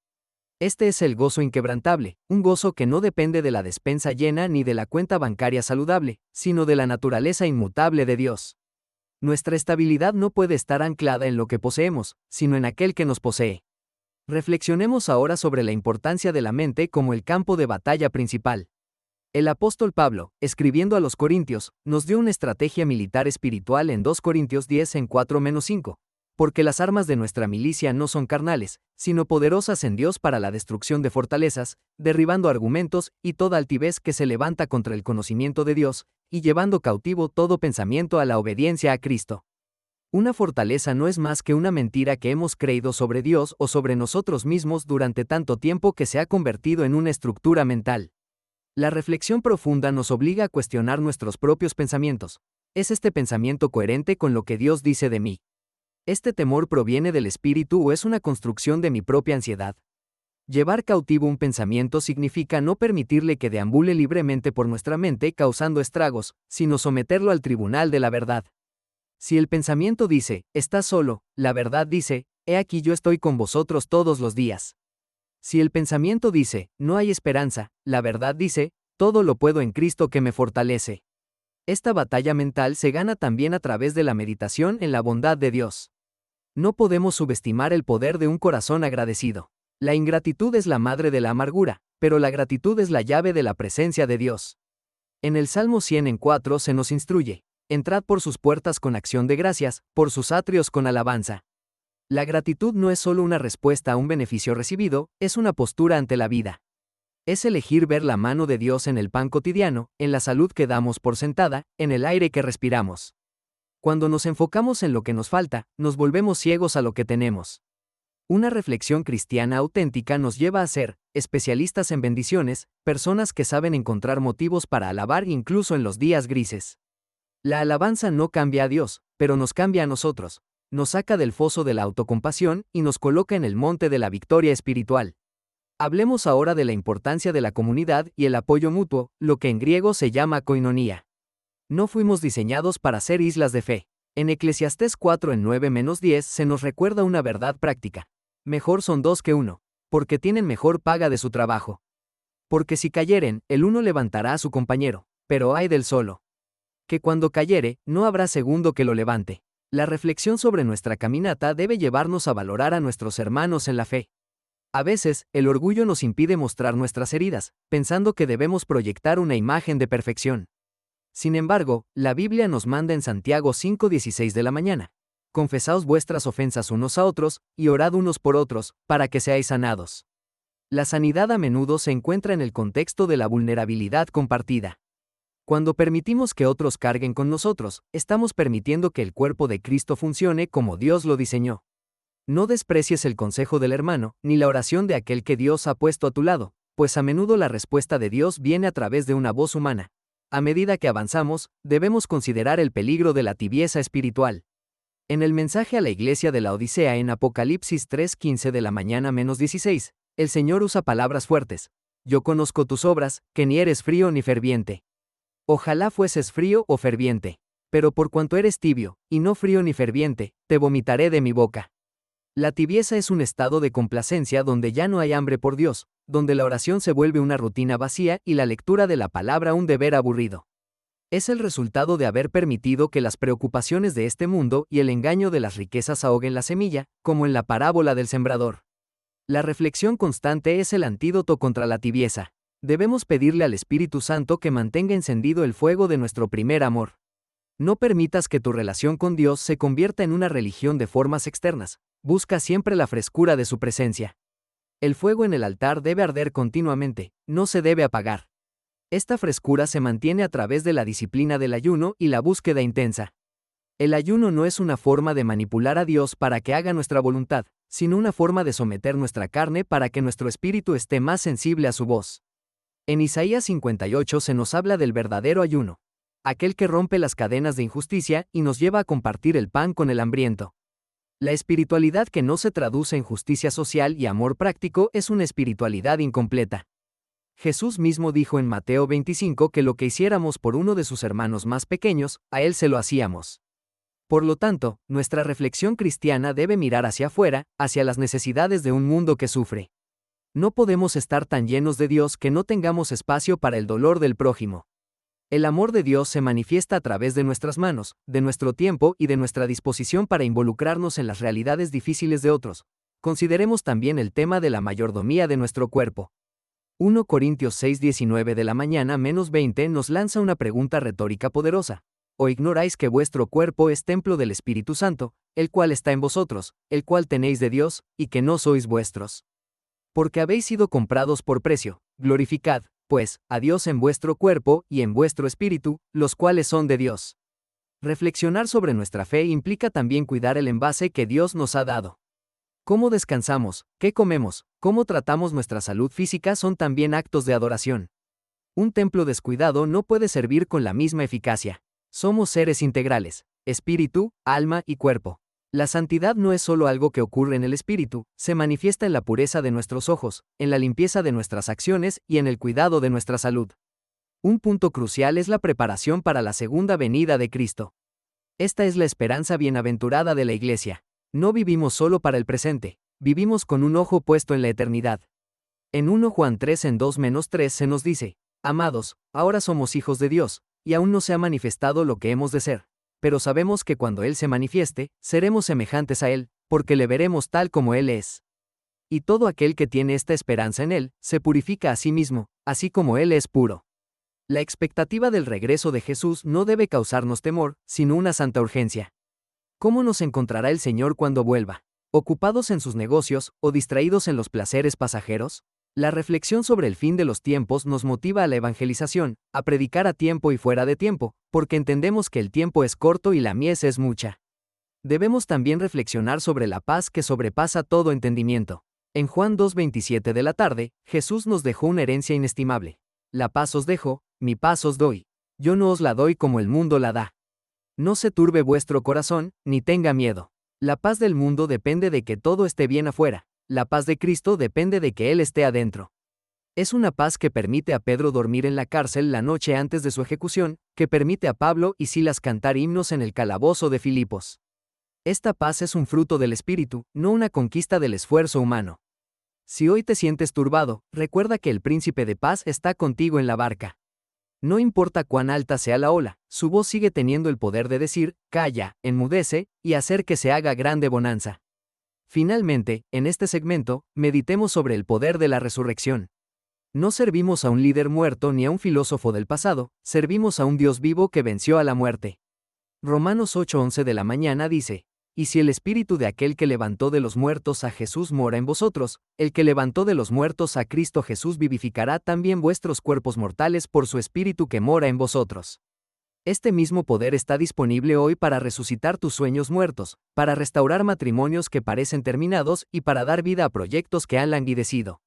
[SPEAKER 1] Este es el gozo inquebrantable, un gozo que no depende de la despensa llena ni de la cuenta bancaria saludable, sino de la naturaleza inmutable de Dios. Nuestra estabilidad no puede estar anclada en lo que poseemos, sino en aquel que nos posee. Reflexionemos ahora sobre la importancia de la mente como el campo de batalla principal. El apóstol Pablo, escribiendo a los Corintios, nos dio una estrategia militar espiritual en 2 Corintios 10 en 4-5. Porque las armas de nuestra milicia no son carnales, sino poderosas en Dios para la destrucción de fortalezas, derribando argumentos y toda altivez que se levanta contra el conocimiento de Dios, y llevando cautivo todo pensamiento a la obediencia a Cristo. Una fortaleza no es más que una mentira que hemos creído sobre Dios o sobre nosotros mismos durante tanto tiempo que se ha convertido en una estructura mental. La reflexión profunda nos obliga a cuestionar nuestros propios pensamientos. ¿Es este pensamiento coherente con lo que Dios dice de mí? ¿Este temor proviene del espíritu o es una construcción de mi propia ansiedad? Llevar cautivo un pensamiento significa no permitirle que deambule libremente por nuestra mente causando estragos, sino someterlo al tribunal de la verdad. Si el pensamiento dice, estás solo, la verdad dice, he aquí yo estoy con vosotros todos los días. Si el pensamiento dice, no hay esperanza, la verdad dice, todo lo puedo en Cristo que me fortalece. Esta batalla mental se gana también a través de la meditación en la bondad de Dios. No podemos subestimar el poder de un corazón agradecido. La ingratitud es la madre de la amargura, pero la gratitud es la llave de la presencia de Dios. En el Salmo 100 en 4 se nos instruye: entrad por sus puertas con acción de gracias, por sus atrios con alabanza. La gratitud no es solo una respuesta a un beneficio recibido, es una postura ante la vida. Es elegir ver la mano de Dios en el pan cotidiano, en la salud que damos por sentada, en el aire que respiramos. Cuando nos enfocamos en lo que nos falta, nos volvemos ciegos a lo que tenemos. Una reflexión cristiana auténtica nos lleva a ser especialistas en bendiciones, personas que saben encontrar motivos para alabar incluso en los días grises. La alabanza no cambia a Dios, pero nos cambia a nosotros. Nos saca del foso de la autocompasión y nos coloca en el monte de la victoria espiritual. Hablemos ahora de la importancia de la comunidad y el apoyo mutuo, lo que en griego se llama koinonía. No fuimos diseñados para ser islas de fe. En Eclesiastés 4 en 9-10 se nos recuerda una verdad práctica. Mejor son dos que uno, porque tienen mejor paga de su trabajo. Porque si cayeren, el uno levantará a su compañero, pero ay del solo, que cuando cayere, no habrá segundo que lo levante. La reflexión sobre nuestra caminata debe llevarnos a valorar a nuestros hermanos en la fe. A veces, el orgullo nos impide mostrar nuestras heridas, pensando que debemos proyectar una imagen de perfección. Sin embargo, la Biblia nos manda en Santiago 5:16 de la mañana: confesaos vuestras ofensas unos a otros, y orad unos por otros, para que seáis sanados. La sanidad a menudo se encuentra en el contexto de la vulnerabilidad compartida. Cuando permitimos que otros carguen con nosotros, estamos permitiendo que el cuerpo de Cristo funcione como Dios lo diseñó. No desprecies el consejo del hermano, ni la oración de aquel que Dios ha puesto a tu lado, pues a menudo la respuesta de Dios viene a través de una voz humana. A medida que avanzamos, debemos considerar el peligro de la tibieza espiritual. En el mensaje a la iglesia de la Odisea en Apocalipsis 3:15 de la mañana -16, el Señor usa palabras fuertes. Yo conozco tus obras, que ni eres frío ni ferviente. Ojalá fueses frío o ferviente. Pero por cuanto eres tibio, y no frío ni ferviente, te vomitaré de mi boca. La tibieza es un estado de complacencia donde ya no hay hambre por Dios, donde la oración se vuelve una rutina vacía y la lectura de la palabra un deber aburrido. Es el resultado de haber permitido que las preocupaciones de este mundo y el engaño de las riquezas ahoguen la semilla, como en la parábola del sembrador. La reflexión constante es el antídoto contra la tibieza. Debemos pedirle al Espíritu Santo que mantenga encendido el fuego de nuestro primer amor. No permitas que tu relación con Dios se convierta en una religión de formas externas. Busca siempre la frescura de su presencia. El fuego en el altar debe arder continuamente, no se debe apagar. Esta frescura se mantiene a través de la disciplina del ayuno y la búsqueda intensa. El ayuno no es una forma de manipular a Dios para que haga nuestra voluntad, sino una forma de someter nuestra carne para que nuestro espíritu esté más sensible a su voz. En Isaías 58 se nos habla del verdadero ayuno, aquel que rompe las cadenas de injusticia y nos lleva a compartir el pan con el hambriento. La espiritualidad que no se traduce en justicia social y amor práctico es una espiritualidad incompleta. Jesús mismo dijo en Mateo 25 que lo que hiciéramos por uno de sus hermanos más pequeños, a él se lo hacíamos. Por lo tanto, nuestra reflexión cristiana debe mirar hacia afuera, hacia las necesidades de un mundo que sufre. No podemos estar tan llenos de Dios que no tengamos espacio para el dolor del prójimo. El amor de Dios se manifiesta a través de nuestras manos, de nuestro tiempo y de nuestra disposición para involucrarnos en las realidades difíciles de otros. Consideremos también el tema de la mayordomía de nuestro cuerpo. 1 Corintios 6:19 de la mañana -20 nos lanza una pregunta retórica poderosa. ¿O ignoráis que vuestro cuerpo es templo del Espíritu Santo, el cual está en vosotros, el cual tenéis de Dios, y que no sois vuestros? Porque habéis sido comprados por precio, glorificad, pues, a Dios en vuestro cuerpo y en vuestro espíritu, los cuales son de Dios. Reflexionar sobre nuestra fe implica también cuidar el envase que Dios nos ha dado. Cómo descansamos, qué comemos, cómo tratamos nuestra salud física son también actos de adoración. Un templo descuidado no puede servir con la misma eficacia. Somos seres integrales, espíritu, alma y cuerpo. La santidad no es solo algo que ocurre en el espíritu, se manifiesta en la pureza de nuestros ojos, en la limpieza de nuestras acciones y en el cuidado de nuestra salud. Un punto crucial es la preparación para la segunda venida de Cristo. Esta es la esperanza bienaventurada de la Iglesia. No vivimos solo para el presente, vivimos con un ojo puesto en la eternidad. En 1 Juan 3 en 2-3 se nos dice: Amados, ahora somos hijos de Dios, y aún no se ha manifestado lo que hemos de ser. Pero sabemos que cuando Él se manifieste, seremos semejantes a Él, porque le veremos tal como Él es. Y todo aquel que tiene esta esperanza en Él, se purifica a sí mismo, así como Él es puro. La expectativa del regreso de Jesús no debe causarnos temor, sino una santa urgencia. ¿Cómo nos encontrará el Señor cuando vuelva? ¿Ocupados en sus negocios, o distraídos en los placeres pasajeros? La reflexión sobre el fin de los tiempos nos motiva a la evangelización, a predicar a tiempo y fuera de tiempo, porque entendemos que el tiempo es corto y la mies es mucha. Debemos también reflexionar sobre la paz que sobrepasa todo entendimiento. En Juan 2:27 de la tarde, Jesús nos dejó una herencia inestimable. La paz os dejo, mi paz os doy. Yo no os la doy como el mundo la da. No se turbe vuestro corazón, ni tenga miedo. La paz del mundo depende de que todo esté bien afuera. La paz de Cristo depende de que Él esté adentro. Es una paz que permite a Pedro dormir en la cárcel la noche antes de su ejecución, que permite a Pablo y Silas cantar himnos en el calabozo de Filipos. Esta paz es un fruto del Espíritu, no una conquista del esfuerzo humano. Si hoy te sientes turbado, recuerda que el príncipe de paz está contigo en la barca. No importa cuán alta sea la ola, su voz sigue teniendo el poder de decir, calla, enmudece, y hacer que se haga grande bonanza. Finalmente, en este segmento, meditemos sobre el poder de la resurrección. No servimos a un líder muerto ni a un filósofo del pasado, servimos a un Dios vivo que venció a la muerte. Romanos 8:11 de la mañana dice: y si el espíritu de aquel que levantó de los muertos a Jesús mora en vosotros, el que levantó de los muertos a Cristo Jesús vivificará también vuestros cuerpos mortales por su espíritu que mora en vosotros. Este mismo poder está disponible hoy para resucitar tus sueños muertos, para restaurar matrimonios que parecen terminados y para dar vida a proyectos que han languidecido.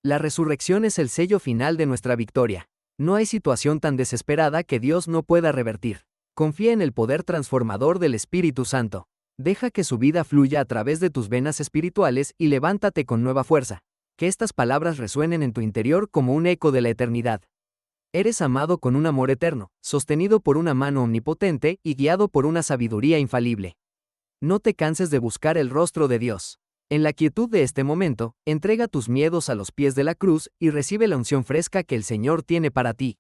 [SPEAKER 1] La resurrección es el sello final de nuestra victoria. No hay situación tan desesperada que Dios no pueda revertir. Confía en el poder transformador del Espíritu Santo. Deja que su vida fluya a través de tus venas espirituales y levántate con nueva fuerza. Que estas palabras resuenen en tu interior como un eco de la eternidad. Eres amado con un amor eterno, sostenido por una mano omnipotente y guiado por una sabiduría infalible. No te canses de buscar el rostro de Dios. En la quietud de este momento, entrega tus miedos a los pies de la cruz y recibe la unción fresca que el Señor tiene para ti.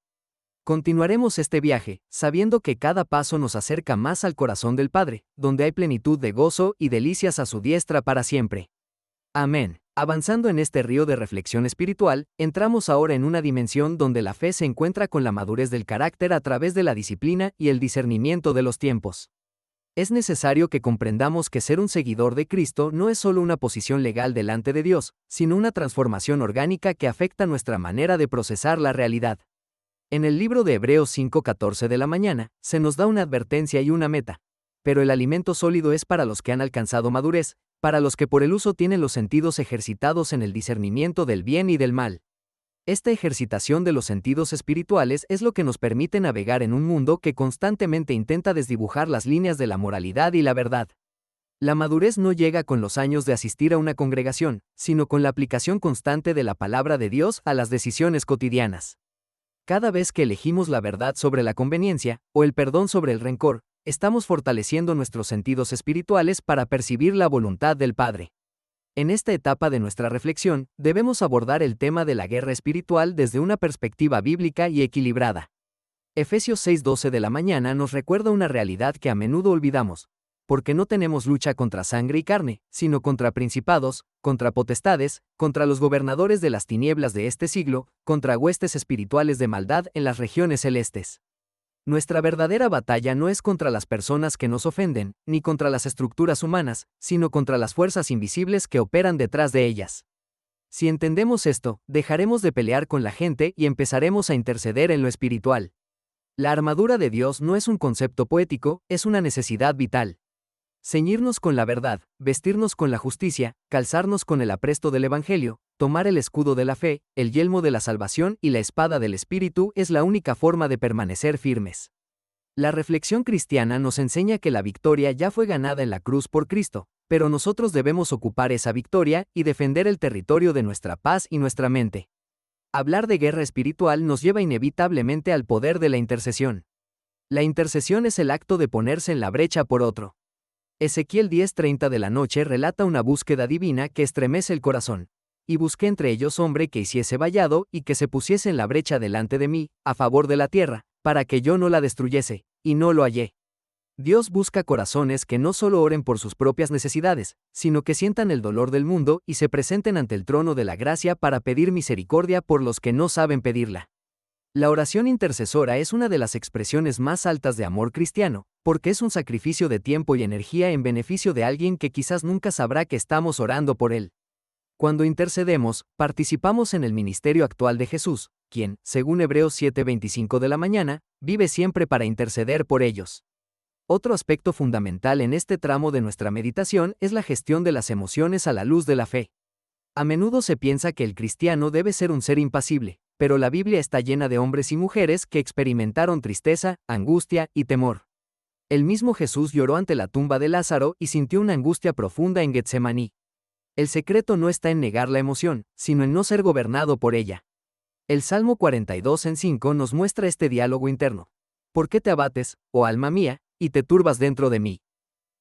[SPEAKER 1] Continuaremos este viaje, sabiendo que cada paso nos acerca más al corazón del Padre, donde hay plenitud de gozo y delicias a su diestra para siempre. Amén. Avanzando en este río de reflexión espiritual, entramos ahora en una dimensión donde la fe se encuentra con la madurez del carácter a través de la disciplina y el discernimiento de los tiempos. Es necesario que comprendamos que ser un seguidor de Cristo no es solo una posición legal delante de Dios, sino una transformación orgánica que afecta nuestra manera de procesar la realidad. En el libro de Hebreos 5:14 de la mañana, se nos da una advertencia y una meta. Pero el alimento sólido es para los que han alcanzado madurez, para los que por el uso tienen los sentidos ejercitados en el discernimiento del bien y del mal. Esta ejercitación de los sentidos espirituales es lo que nos permite navegar en un mundo que constantemente intenta desdibujar las líneas de la moralidad y la verdad. La madurez no llega con los años de asistir a una congregación, sino con la aplicación constante de la palabra de Dios a las decisiones cotidianas. Cada vez que elegimos la verdad sobre la conveniencia, o el perdón sobre el rencor, estamos fortaleciendo nuestros sentidos espirituales para percibir la voluntad del Padre. En esta etapa de nuestra reflexión, debemos abordar el tema de la guerra espiritual desde una perspectiva bíblica y equilibrada. Efesios 6:12 de la mañana nos recuerda una realidad que a menudo olvidamos, porque no tenemos lucha contra sangre y carne, sino contra principados, contra potestades, contra los gobernadores de las tinieblas de este siglo, contra huestes espirituales de maldad en las regiones celestes. Nuestra verdadera batalla no es contra las personas que nos ofenden, ni contra las estructuras humanas, sino contra las fuerzas invisibles que operan detrás de ellas. Si entendemos esto, dejaremos de pelear con la gente y empezaremos a interceder en lo espiritual. La armadura de Dios no es un concepto poético, es una necesidad vital. Ceñirnos con la verdad, vestirnos con la justicia, calzarnos con el apresto del Evangelio, tomar el escudo de la fe, el yelmo de la salvación y la espada del Espíritu es la única forma de permanecer firmes. La reflexión cristiana nos enseña que la victoria ya fue ganada en la cruz por Cristo, pero nosotros debemos ocupar esa victoria y defender el territorio de nuestra paz y nuestra mente. Hablar de guerra espiritual nos lleva inevitablemente al poder de la intercesión. La intercesión es el acto de ponerse en la brecha por otro. Ezequiel 10:30 de la noche relata una búsqueda divina que estremece el corazón. Y busqué entre ellos hombre que hiciese vallado y que se pusiese en la brecha delante de mí, a favor de la tierra, para que yo no la destruyese, y no lo hallé. Dios busca corazones que no solo oren por sus propias necesidades, sino que sientan el dolor del mundo y se presenten ante el trono de la gracia para pedir misericordia por los que no saben pedirla. La oración intercesora es una de las expresiones más altas de amor cristiano, porque es un sacrificio de tiempo y energía en beneficio de alguien que quizás nunca sabrá que estamos orando por él. Cuando intercedemos, participamos en el ministerio actual de Jesús, quien, según Hebreos 7:25 de la mañana, vive siempre para interceder por ellos. Otro aspecto fundamental en este tramo de nuestra meditación es la gestión de las emociones a la luz de la fe. A menudo se piensa que el cristiano debe ser un ser impasible, pero la Biblia está llena de hombres y mujeres que experimentaron tristeza, angustia y temor. El mismo Jesús lloró ante la tumba de Lázaro y sintió una angustia profunda en Getsemaní. El secreto no está en negar la emoción, sino en no ser gobernado por ella. El Salmo 42:5 nos muestra este diálogo interno. ¿Por qué te abates, oh alma mía, y te turbas dentro de mí?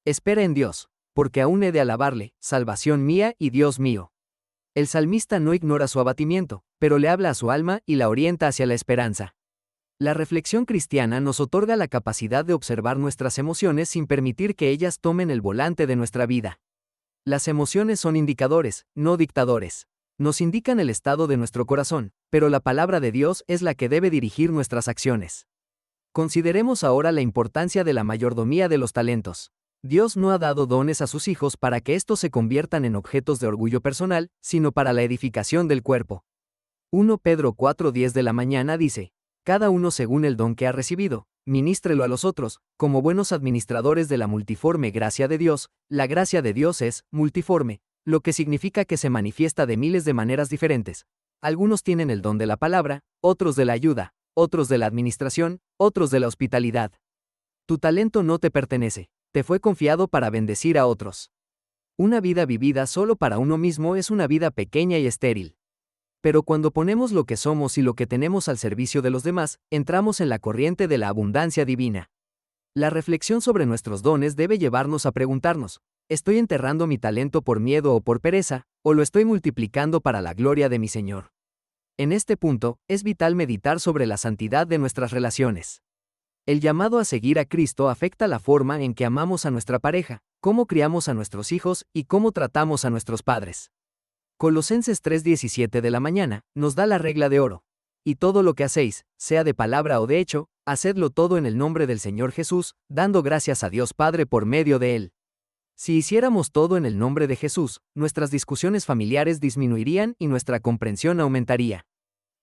[SPEAKER 1] Espera en Dios, porque aún he de alabarle, salvación mía y Dios mío. El salmista no ignora su abatimiento, pero le habla a su alma y la orienta hacia la esperanza. La reflexión cristiana nos otorga la capacidad de observar nuestras emociones sin permitir que ellas tomen el volante de nuestra vida. Las emociones son indicadores, no dictadores. Nos indican el estado de nuestro corazón, pero la palabra de Dios es la que debe dirigir nuestras acciones. Consideremos ahora la importancia de la mayordomía de los talentos. Dios no ha dado dones a sus hijos para que estos se conviertan en objetos de orgullo personal, sino para la edificación del cuerpo. 1 Pedro 4:10 de la mañana dice: cada uno según el don que ha recibido, ministrelo a los otros, como buenos administradores de la multiforme gracia de Dios. La gracia de Dios es multiforme, lo que significa que se manifiesta de miles de maneras diferentes. Algunos tienen el don de la palabra, otros de la ayuda, otros de la administración, otros de la hospitalidad. Tu talento no te pertenece, te fue confiado para bendecir a otros. Una vida vivida solo para uno mismo es una vida pequeña y estéril. Pero cuando ponemos lo que somos y lo que tenemos al servicio de los demás, entramos en la corriente de la abundancia divina. La reflexión sobre nuestros dones debe llevarnos a preguntarnos: ¿estoy enterrando mi talento por miedo o por pereza, o lo estoy multiplicando para la gloria de mi Señor? En este punto, es vital meditar sobre la santidad de nuestras relaciones. El llamado a seguir a Cristo afecta la forma en que amamos a nuestra pareja, cómo criamos a nuestros hijos y cómo tratamos a nuestros padres. Colosenses 3:17 de la mañana nos da la regla de oro. Y todo lo que hacéis, sea de palabra o de hecho, hacedlo todo en el nombre del Señor Jesús, dando gracias a Dios Padre por medio de Él. Si hiciéramos todo en el nombre de Jesús, nuestras discusiones familiares disminuirían y nuestra comprensión aumentaría.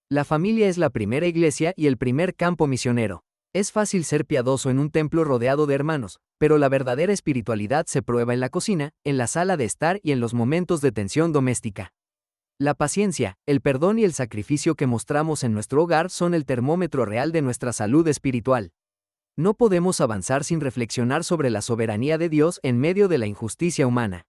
[SPEAKER 1] La familia es la primera iglesia y el primer campo misionero. Es fácil ser piadoso en un templo rodeado de hermanos, pero la verdadera espiritualidad se prueba en la cocina, en la sala de estar y en los momentos de tensión doméstica. La paciencia, el perdón y el sacrificio que mostramos en nuestro hogar son el termómetro real de nuestra salud espiritual. No podemos avanzar sin reflexionar sobre la soberanía de Dios en medio de la injusticia humana.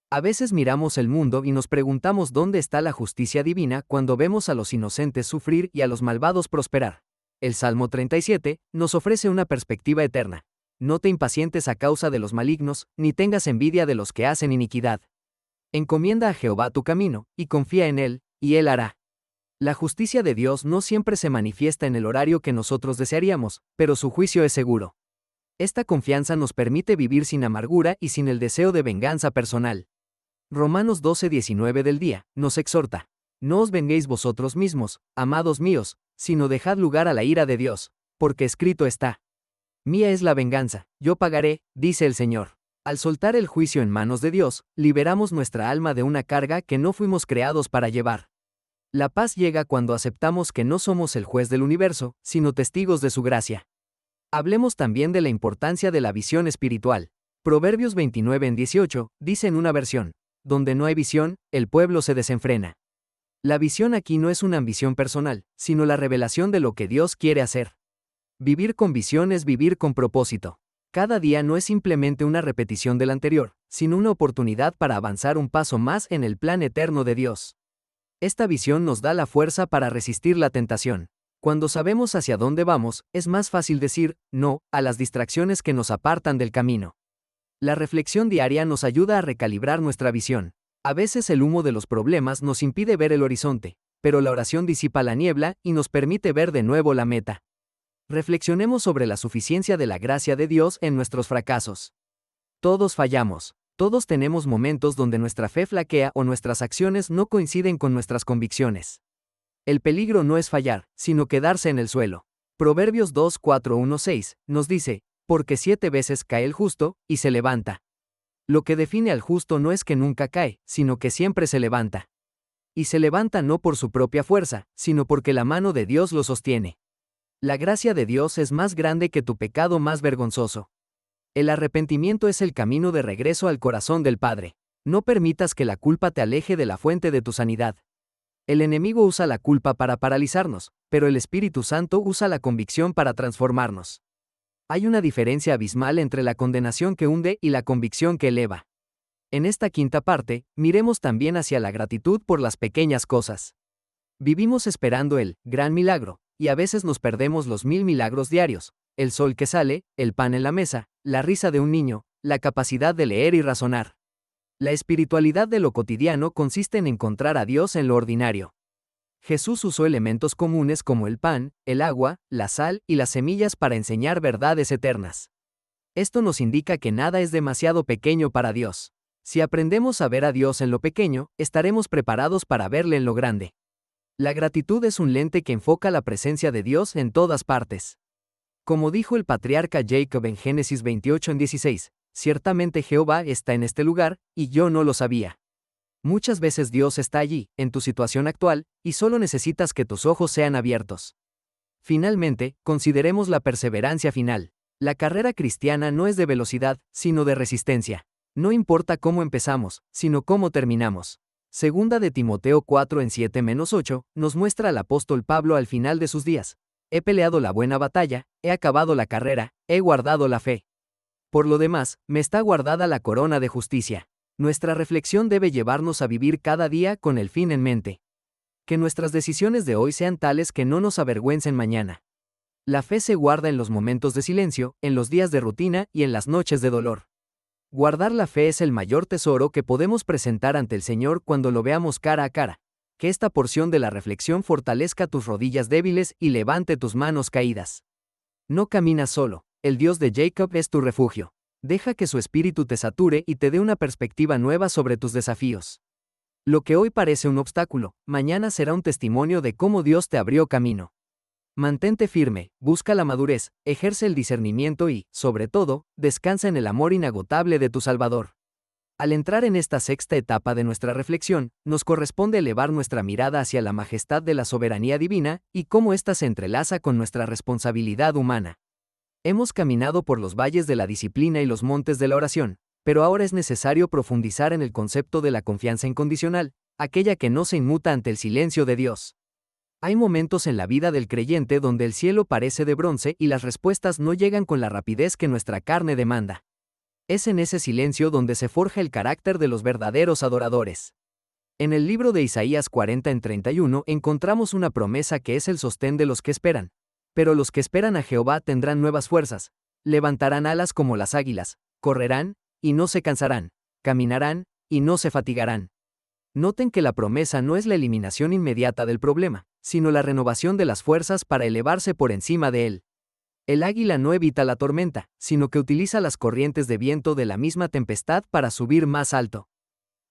[SPEAKER 1] A veces miramos el mundo y nos preguntamos dónde está la justicia divina cuando vemos a los inocentes sufrir y a los malvados prosperar. El Salmo 37 nos ofrece una perspectiva eterna. No te impacientes a causa de los malignos, ni tengas envidia de los que hacen iniquidad. Encomienda a Jehová tu camino, y confía en Él, y Él hará. La justicia de Dios no siempre se manifiesta en el horario que nosotros desearíamos, pero su juicio es seguro. Esta confianza nos permite vivir sin amargura y sin el deseo de venganza personal. Romanos 12:19 del día nos exhorta: no os venguéis vosotros mismos, amados míos, sino dejad lugar a la ira de Dios, porque escrito está: mía es la venganza, yo pagaré, dice el Señor. Al soltar el juicio en manos de Dios, liberamos nuestra alma de una carga que no fuimos creados para llevar. La paz llega cuando aceptamos que no somos el juez del universo, sino testigos de su gracia. Hablemos también de la importancia de la visión espiritual. Proverbios 29:18 dice en una versión: donde no hay visión, el pueblo se desenfrena. La visión aquí no es una ambición personal, sino la revelación de lo que Dios quiere hacer. Vivir con visión es vivir con propósito. Cada día no es simplemente una repetición del anterior, sino una oportunidad para avanzar un paso más en el plan eterno de Dios. Esta visión nos da la fuerza para resistir la tentación. Cuando sabemos hacia dónde vamos, es más fácil decir no a las distracciones que nos apartan del camino. La reflexión diaria nos ayuda a recalibrar nuestra visión. A veces el humo de los problemas nos impide ver el horizonte, pero la oración disipa la niebla y nos permite ver de nuevo la meta. Reflexionemos sobre la suficiencia de la gracia de Dios en nuestros fracasos. Todos fallamos. Todos tenemos momentos donde nuestra fe flaquea o nuestras acciones no coinciden con nuestras convicciones. El peligro no es fallar, sino quedarse en el suelo. Proverbios 2:4-1-6 nos dice: porque 7 veces cae el justo, y se levanta. Lo que define al justo no es que nunca cae, sino que siempre se levanta. Y se levanta no por su propia fuerza, sino porque la mano de Dios lo sostiene. La gracia de Dios es más grande que tu pecado más vergonzoso. El arrepentimiento es el camino de regreso al corazón del Padre. No permitas que la culpa te aleje de la fuente de tu sanidad. El enemigo usa la culpa para paralizarnos, pero el Espíritu Santo usa la convicción para transformarnos. Hay una diferencia abismal entre la condenación que hunde y la convicción que eleva. En esta quinta parte, miremos también hacia la gratitud por las pequeñas cosas. Vivimos esperando el gran milagro, y a veces nos perdemos los 1000 milagros diarios: el sol que sale, el pan en la mesa, la risa de un niño, la capacidad de leer y razonar. La espiritualidad de lo cotidiano consiste en encontrar a Dios en lo ordinario. Jesús usó elementos comunes como el pan, el agua, la sal y las semillas para enseñar verdades eternas. Esto nos indica que nada es demasiado pequeño para Dios. Si aprendemos a ver a Dios en lo pequeño, estaremos preparados para verle en lo grande. La gratitud es un lente que enfoca la presencia de Dios en todas partes. Como dijo el patriarca Jacob en Génesis 28:16, ciertamente Jehová está en este lugar, y yo no lo sabía. Muchas veces Dios está allí, en tu situación actual, y solo necesitas que tus ojos sean abiertos. Finalmente, consideremos la perseverancia final. La carrera cristiana no es de velocidad, sino de resistencia. No importa cómo empezamos, sino cómo terminamos. Segunda de Timoteo 4 en 7-8, nos muestra al apóstol Pablo al final de sus días. He peleado la buena batalla, he acabado la carrera, he guardado la fe. Por lo demás, me está guardada la corona de justicia. Nuestra reflexión debe llevarnos a vivir cada día con el fin en mente. Que nuestras decisiones de hoy sean tales que no nos avergüencen mañana. La fe se guarda en los momentos de silencio, en los días de rutina y en las noches de dolor. Guardar la fe es el mayor tesoro que podemos presentar ante el Señor cuando lo veamos cara a cara. Que esta porción de la reflexión fortalezca tus rodillas débiles y levante tus manos caídas. No caminas solo, el Dios de Jacob es tu refugio. Deja que su espíritu te sature y te dé una perspectiva nueva sobre tus desafíos. Lo que hoy parece un obstáculo, mañana será un testimonio de cómo Dios te abrió camino. Mantente firme, busca la madurez, ejerce el discernimiento y, sobre todo, descansa en el amor inagotable de tu Salvador. Al entrar en esta sexta etapa de nuestra reflexión, nos corresponde elevar nuestra mirada hacia la majestad de la soberanía divina y cómo ésta se entrelaza con nuestra responsabilidad humana. Hemos caminado por los valles de la disciplina y los montes de la oración, pero ahora es necesario profundizar en el concepto de la confianza incondicional, aquella que no se inmuta ante el silencio de Dios. Hay momentos en la vida del creyente donde el cielo parece de bronce y las respuestas no llegan con la rapidez que nuestra carne demanda. Es en ese silencio donde se forja el carácter de los verdaderos adoradores. En el libro de Isaías 40 en 31 encontramos una promesa que es el sostén de los que esperan. Pero los que esperan a Jehová tendrán nuevas fuerzas, levantarán alas como las águilas, correrán, y no se cansarán, caminarán, y no se fatigarán. Noten que la promesa no es la eliminación inmediata del problema, sino la renovación de las fuerzas para elevarse por encima de él. El águila no evita la tormenta, sino que utiliza las corrientes de viento de la misma tempestad para subir más alto.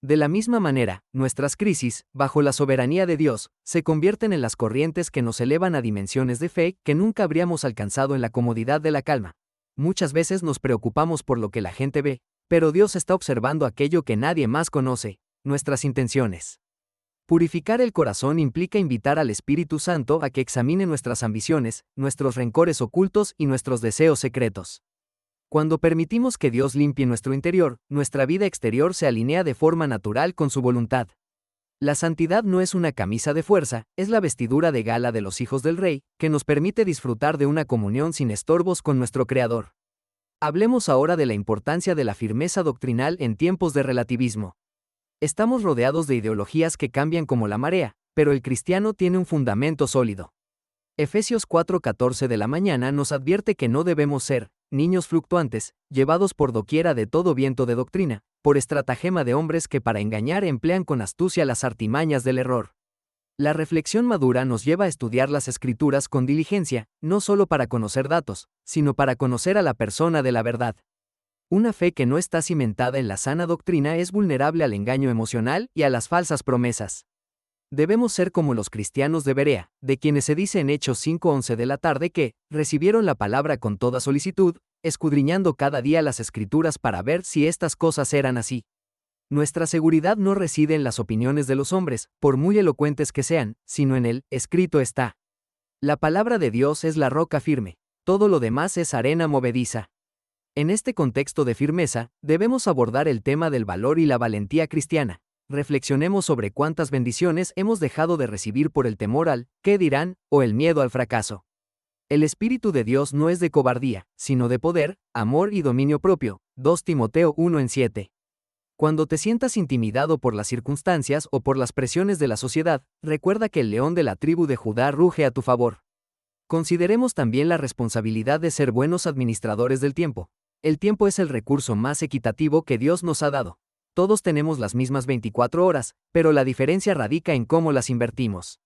[SPEAKER 1] De la misma manera, nuestras crisis, bajo la soberanía de Dios, se convierten en las corrientes que nos elevan a dimensiones de fe que nunca habríamos alcanzado en la comodidad de la calma. Muchas veces nos preocupamos por lo que la gente ve, pero Dios está observando aquello que nadie más conoce, nuestras intenciones. Purificar el corazón implica invitar al Espíritu Santo a que examine nuestras ambiciones, nuestros rencores ocultos y nuestros deseos secretos. Cuando permitimos que Dios limpie nuestro interior, nuestra vida exterior se alinea de forma natural con su voluntad. La santidad no es una camisa de fuerza, es la vestidura de gala de los hijos del Rey, que nos permite disfrutar de una comunión sin estorbos con nuestro Creador. Hablemos ahora de la importancia de la firmeza doctrinal en tiempos de relativismo. Estamos rodeados de ideologías que cambian como la marea, pero el cristiano tiene un fundamento sólido. Efesios 4:14 de la mañana nos advierte que no debemos ser niños fluctuantes, llevados por doquiera de todo viento de doctrina, por estratagema de hombres que para engañar emplean con astucia las artimañas del error. La reflexión madura nos lleva a estudiar las Escrituras con diligencia, no solo para conocer datos, sino para conocer a la persona de la verdad. Una fe que no está cimentada en la sana doctrina es vulnerable al engaño emocional y a las falsas promesas. Debemos ser como los cristianos de Berea, de quienes se dice en Hechos 5:11 de la tarde que recibieron la palabra con toda solicitud, escudriñando cada día las Escrituras para ver si estas cosas eran así. Nuestra seguridad no reside en las opiniones de los hombres, por muy elocuentes que sean, sino en el escrito está. La palabra de Dios es la roca firme, todo lo demás es arena movediza. En este contexto de firmeza, debemos abordar el tema del valor y la valentía cristiana. Reflexionemos sobre cuántas bendiciones hemos dejado de recibir por el temor al ¿qué dirán? O el miedo al fracaso. El Espíritu de Dios no es de cobardía, sino de poder, amor y dominio propio. 2 Timoteo 1:7. Cuando te sientas intimidado por las circunstancias o por las presiones de la sociedad, recuerda que el león de la tribu de Judá ruge a tu favor. Consideremos también la responsabilidad de ser buenos administradores del tiempo. El tiempo es el recurso más equitativo que Dios nos ha dado. Todos tenemos las mismas 24 horas, pero la diferencia radica en cómo las invertimos.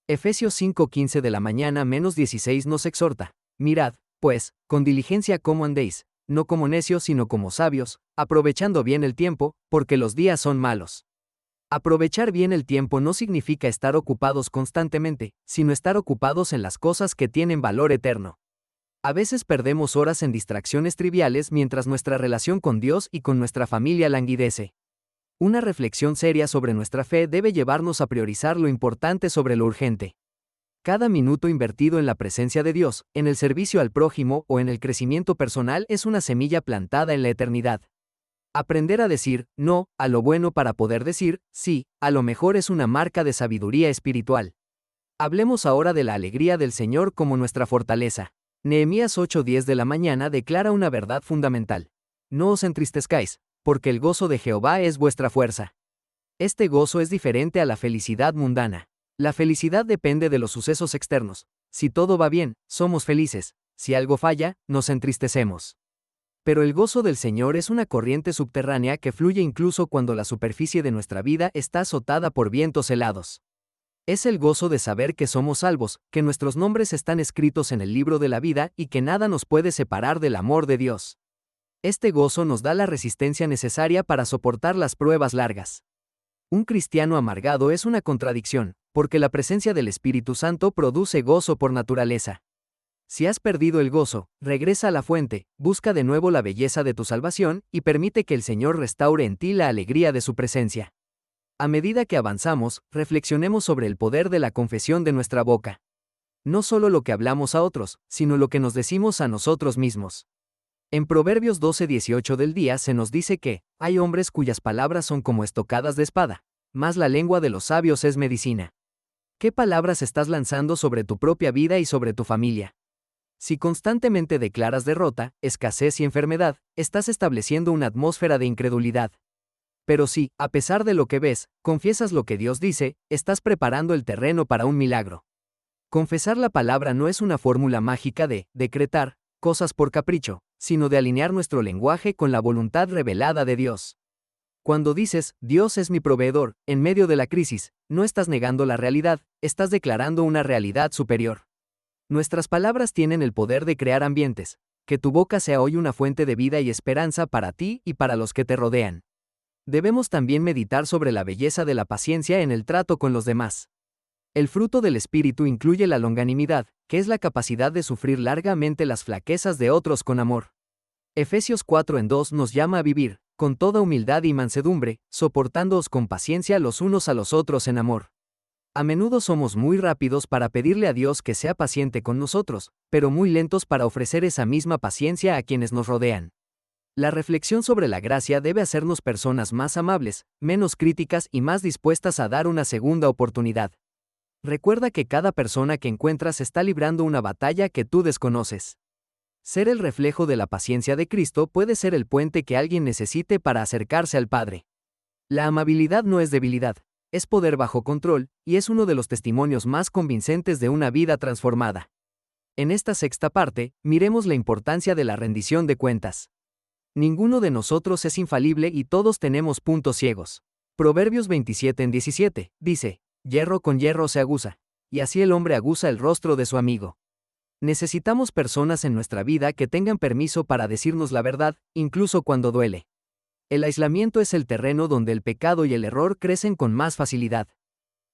[SPEAKER 1] Efesios 5:15 de la mañana -16 nos exhorta: mirad, pues, con diligencia cómo andéis, no como necios sino como sabios, aprovechando bien el tiempo, porque los días son malos. Aprovechar bien el tiempo no significa estar ocupados constantemente, sino estar ocupados en las cosas que tienen valor eterno. A veces perdemos horas en distracciones triviales mientras nuestra relación con Dios y con nuestra familia languidece. Una reflexión seria sobre nuestra fe debe llevarnos a priorizar lo importante sobre lo urgente. Cada minuto invertido en la presencia de Dios, en el servicio al prójimo o en el crecimiento personal es una semilla plantada en la eternidad. Aprender a decir no a lo bueno para poder decir sí a lo mejor es una marca de sabiduría espiritual. Hablemos ahora de la alegría del Señor como nuestra fortaleza. Nehemías 8:10 de la mañana declara una verdad fundamental. No os entristezcáis, porque el gozo de Jehová es vuestra fuerza. Este gozo es diferente a la felicidad mundana. La felicidad depende de los sucesos externos. Si todo va bien, somos felices. Si algo falla, nos entristecemos. Pero el gozo del Señor es una corriente subterránea que fluye incluso cuando la superficie de nuestra vida está azotada por vientos helados. Es el gozo de saber que somos salvos, que nuestros nombres están escritos en el libro de la vida y que nada nos puede separar del amor de Dios. Este gozo nos da la resistencia necesaria para soportar las pruebas largas. Un cristiano amargado es una contradicción, porque la presencia del Espíritu Santo produce gozo por naturaleza. Si has perdido el gozo, regresa a la fuente, busca de nuevo la belleza de tu salvación y permite que el Señor restaure en ti la alegría de su presencia. A medida que avanzamos, reflexionemos sobre el poder de la confesión de nuestra boca. No solo lo que hablamos a otros, sino lo que nos decimos a nosotros mismos. En Proverbios 12:18 del día se nos dice que hay hombres cuyas palabras son como estocadas de espada, mas la lengua de los sabios es medicina. ¿Qué palabras estás lanzando sobre tu propia vida y sobre tu familia? Si constantemente declaras derrota, escasez y enfermedad, estás estableciendo una atmósfera de incredulidad. Pero si, a pesar de lo que ves, confiesas lo que Dios dice, estás preparando el terreno para un milagro. Confesar la palabra no es una fórmula mágica de decretar cosas por capricho, sino de alinear nuestro lenguaje con la voluntad revelada de Dios. Cuando dices, Dios es mi proveedor, en medio de la crisis, no estás negando la realidad, estás declarando una realidad superior. Nuestras palabras tienen el poder de crear ambientes. Que tu boca sea hoy una fuente de vida y esperanza para ti y para los que te rodean. Debemos también meditar sobre la belleza de la paciencia en el trato con los demás. El fruto del Espíritu incluye la longanimidad, que es la capacidad de sufrir largamente las flaquezas de otros con amor. Efesios 4:2 nos llama a vivir, con toda humildad y mansedumbre, soportándoos con paciencia los unos a los otros en amor. A menudo somos muy rápidos para pedirle a Dios que sea paciente con nosotros, pero muy lentos para ofrecer esa misma paciencia a quienes nos rodean. La reflexión sobre la gracia debe hacernos personas más amables, menos críticas y más dispuestas a dar una segunda oportunidad. Recuerda que cada persona que encuentras está librando una batalla que tú desconoces. Ser el reflejo de la paciencia de Cristo puede ser el puente que alguien necesite para acercarse al Padre. La amabilidad no es debilidad, es poder bajo control, y es uno de los testimonios más convincentes de una vida transformada. En esta sexta parte, miremos la importancia de la rendición de cuentas. Ninguno de nosotros es infalible y todos tenemos puntos ciegos. Proverbios 27:17 dice, hierro con hierro se aguza, y así el hombre aguza el rostro de su amigo. Necesitamos personas en nuestra vida que tengan permiso para decirnos la verdad, incluso cuando duele. El aislamiento es el terreno donde el pecado y el error crecen con más facilidad.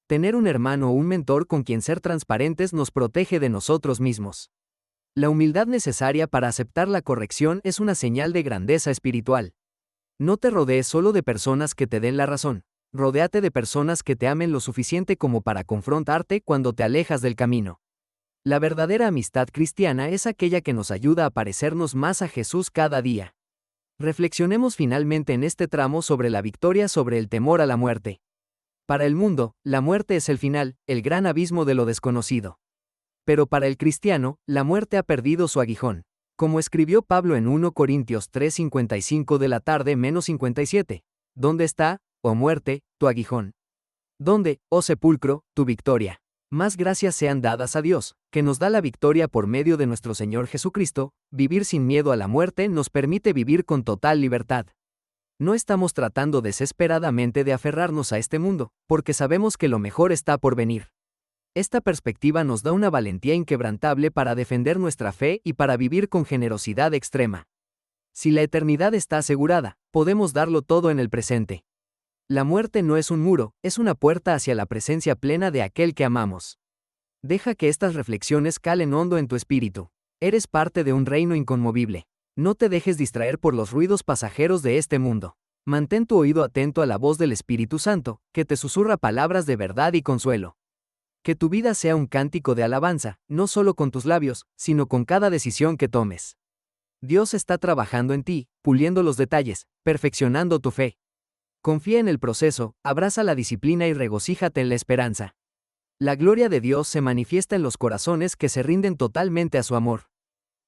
[SPEAKER 1] Tener un hermano o un mentor con quien ser transparentes nos protege de nosotros mismos. La humildad necesaria para aceptar la corrección es una señal de grandeza espiritual. No te rodees solo de personas que te den la razón, rodéate de personas que te amen lo suficiente como para confrontarte cuando te alejas del camino. La verdadera amistad cristiana es aquella que nos ayuda a parecernos más a Jesús cada día. Reflexionemos finalmente en este tramo sobre la victoria sobre el temor a la muerte. Para el mundo, la muerte es el final, el gran abismo de lo desconocido. Pero para el cristiano, la muerte ha perdido su aguijón. Como escribió Pablo en 1 Corintios 3:55 de la tarde-57. ¿Dónde está, oh muerte, tu aguijón? ¿Dónde, oh sepulcro, tu victoria? Más gracias sean dadas a Dios, que nos da la victoria por medio de nuestro Señor Jesucristo. Vivir sin miedo a la muerte nos permite vivir con total libertad. No estamos tratando desesperadamente de aferrarnos a este mundo, porque sabemos que lo mejor está por venir. Esta perspectiva nos da una valentía inquebrantable para defender nuestra fe y para vivir con generosidad extrema. Si la eternidad está asegurada, podemos darlo todo en el presente. La muerte no es un muro, es una puerta hacia la presencia plena de aquel que amamos. Deja que estas reflexiones calen hondo en tu espíritu. Eres parte de un reino inconmovible. No te dejes distraer por los ruidos pasajeros de este mundo. Mantén tu oído atento a la voz del Espíritu Santo, que te susurra palabras de verdad y consuelo. Que tu vida sea un cántico de alabanza, no solo con tus labios, sino con cada decisión que tomes. Dios está trabajando en ti, puliendo los detalles, perfeccionando tu fe. Confía en el proceso, abraza la disciplina y regocíjate en la esperanza. La gloria de Dios se manifiesta en los corazones que se rinden totalmente a su amor.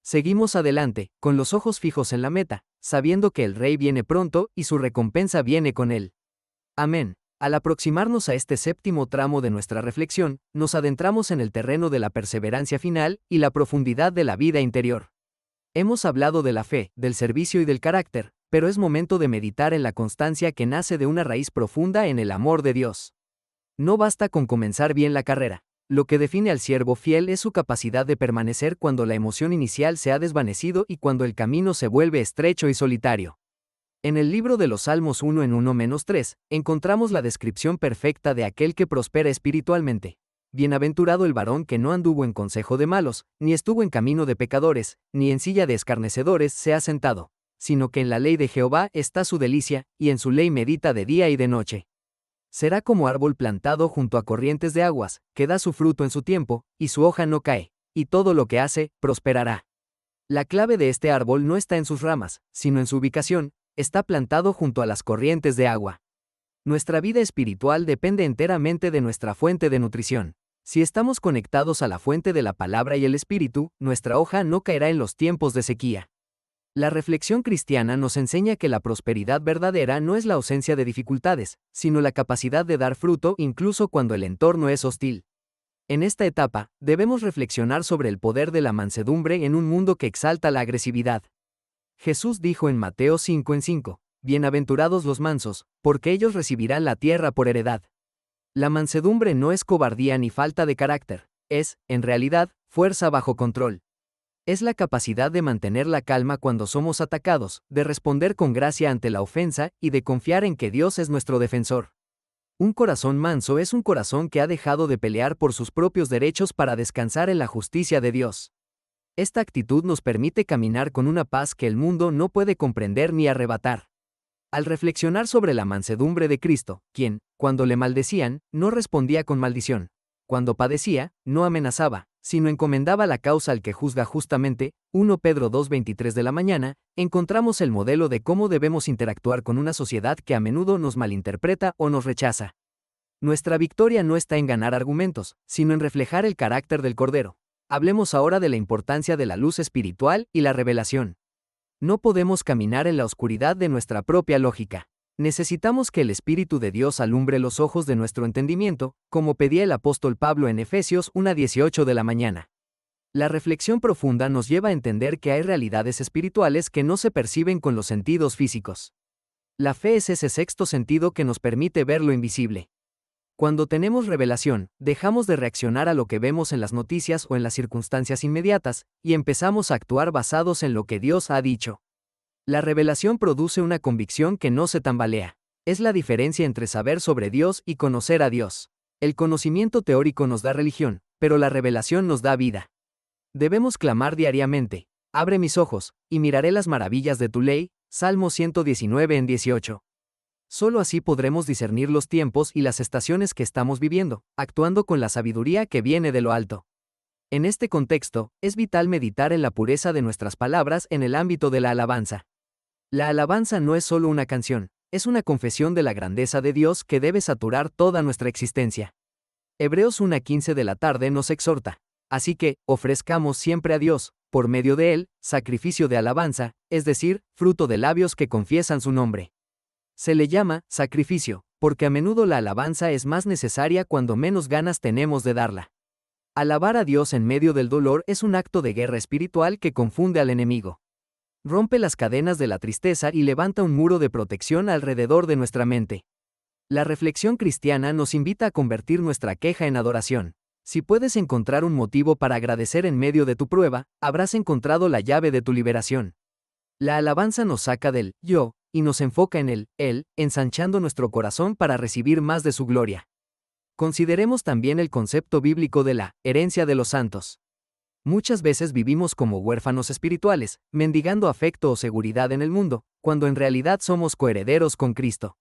[SPEAKER 1] Seguimos adelante, con los ojos fijos en la meta, sabiendo que el Rey viene pronto y su recompensa viene con él. Amén. Al aproximarnos a este séptimo tramo de nuestra reflexión, nos adentramos en el terreno de la perseverancia final y la profundidad de la vida interior. Hemos hablado de la fe, del servicio y del carácter, pero es momento de meditar en la constancia que nace de una raíz profunda en el amor de Dios. No basta con comenzar bien la carrera. Lo que define al siervo fiel es su capacidad de permanecer cuando la emoción inicial se ha desvanecido y cuando el camino se vuelve estrecho y solitario. En el libro de los Salmos 1 en 1-3, encontramos la descripción perfecta de aquel que prospera espiritualmente. Bienaventurado el varón que no anduvo en consejo de malos, ni estuvo en camino de pecadores, ni en silla de escarnecedores se ha sentado, sino que en la ley de Jehová está su delicia, y en su ley medita de día y de noche. Será como árbol plantado junto a corrientes de aguas, que da su fruto en su tiempo, y su hoja no cae, y todo lo que hace, prosperará. La clave de este árbol no está en sus ramas, sino en su ubicación. Está plantado junto a las corrientes de agua. Nuestra vida espiritual depende enteramente de nuestra fuente de nutrición. Si estamos conectados a la fuente de la palabra y el espíritu, nuestra hoja no caerá en los tiempos de sequía. La reflexión cristiana nos enseña que la prosperidad verdadera no es la ausencia de dificultades, sino la capacidad de dar fruto incluso cuando el entorno es hostil. En esta etapa, debemos reflexionar sobre el poder de la mansedumbre en un mundo que exalta la agresividad. Jesús dijo en Mateo 5:5, Bienaventurados los mansos, porque ellos recibirán la tierra por heredad. La mansedumbre no es cobardía ni falta de carácter, es, en realidad, fuerza bajo control. Es la capacidad de mantener la calma cuando somos atacados, de responder con gracia ante la ofensa y de confiar en que Dios es nuestro defensor. Un corazón manso es un corazón que ha dejado de pelear por sus propios derechos para descansar en la justicia de Dios. Esta actitud nos permite caminar con una paz que el mundo no puede comprender ni arrebatar. Al reflexionar sobre la mansedumbre de Cristo, quien, cuando le maldecían, no respondía con maldición, cuando padecía, no amenazaba, sino encomendaba la causa al que juzga justamente, 1 Pedro 2:23 de la mañana, encontramos el modelo de cómo debemos interactuar con una sociedad que a menudo nos malinterpreta o nos rechaza. Nuestra victoria no está en ganar argumentos, sino en reflejar el carácter del Cordero. Hablemos ahora de la importancia de la luz espiritual y la revelación. No podemos caminar en la oscuridad de nuestra propia lógica. Necesitamos que el Espíritu de Dios alumbre los ojos de nuestro entendimiento, como pedía el apóstol Pablo en Efesios 1:18 de la mañana. La reflexión profunda nos lleva a entender que hay realidades espirituales que no se perciben con los sentidos físicos. La fe es ese sexto sentido que nos permite ver lo invisible. Cuando tenemos revelación, dejamos de reaccionar a lo que vemos en las noticias o en las circunstancias inmediatas, y empezamos a actuar basados en lo que Dios ha dicho. La revelación produce una convicción que no se tambalea. Es la diferencia entre saber sobre Dios y conocer a Dios. El conocimiento teórico nos da religión, pero la revelación nos da vida. Debemos clamar diariamente: abre mis ojos, y miraré las maravillas de tu ley, Salmo 119:18. Solo así podremos discernir los tiempos y las estaciones que estamos viviendo, actuando con la sabiduría que viene de lo alto. En este contexto, es vital meditar en la pureza de nuestras palabras en el ámbito de la alabanza. La alabanza no es solo una canción, es una confesión de la grandeza de Dios que debe saturar toda nuestra existencia. Hebreos 1:15 de la tarde nos exhorta: así que, ofrezcamos siempre a Dios, por medio de Él, sacrificio de alabanza, es decir, fruto de labios que confiesan su nombre. Se le llama sacrificio, porque a menudo la alabanza es más necesaria cuando menos ganas tenemos de darla. Alabar a Dios en medio del dolor es un acto de guerra espiritual que confunde al enemigo. Rompe las cadenas de la tristeza y levanta un muro de protección alrededor de nuestra mente. La reflexión cristiana nos invita a convertir nuestra queja en adoración. Si puedes encontrar un motivo para agradecer en medio de tu prueba, habrás encontrado la llave de tu liberación. La alabanza nos saca del yo y nos enfoca en el él, ensanchando nuestro corazón para recibir más de su gloria. Consideremos también el concepto bíblico de la herencia de los santos. Muchas veces vivimos como huérfanos espirituales, mendigando afecto o seguridad en el mundo, cuando en realidad somos coherederos con Cristo.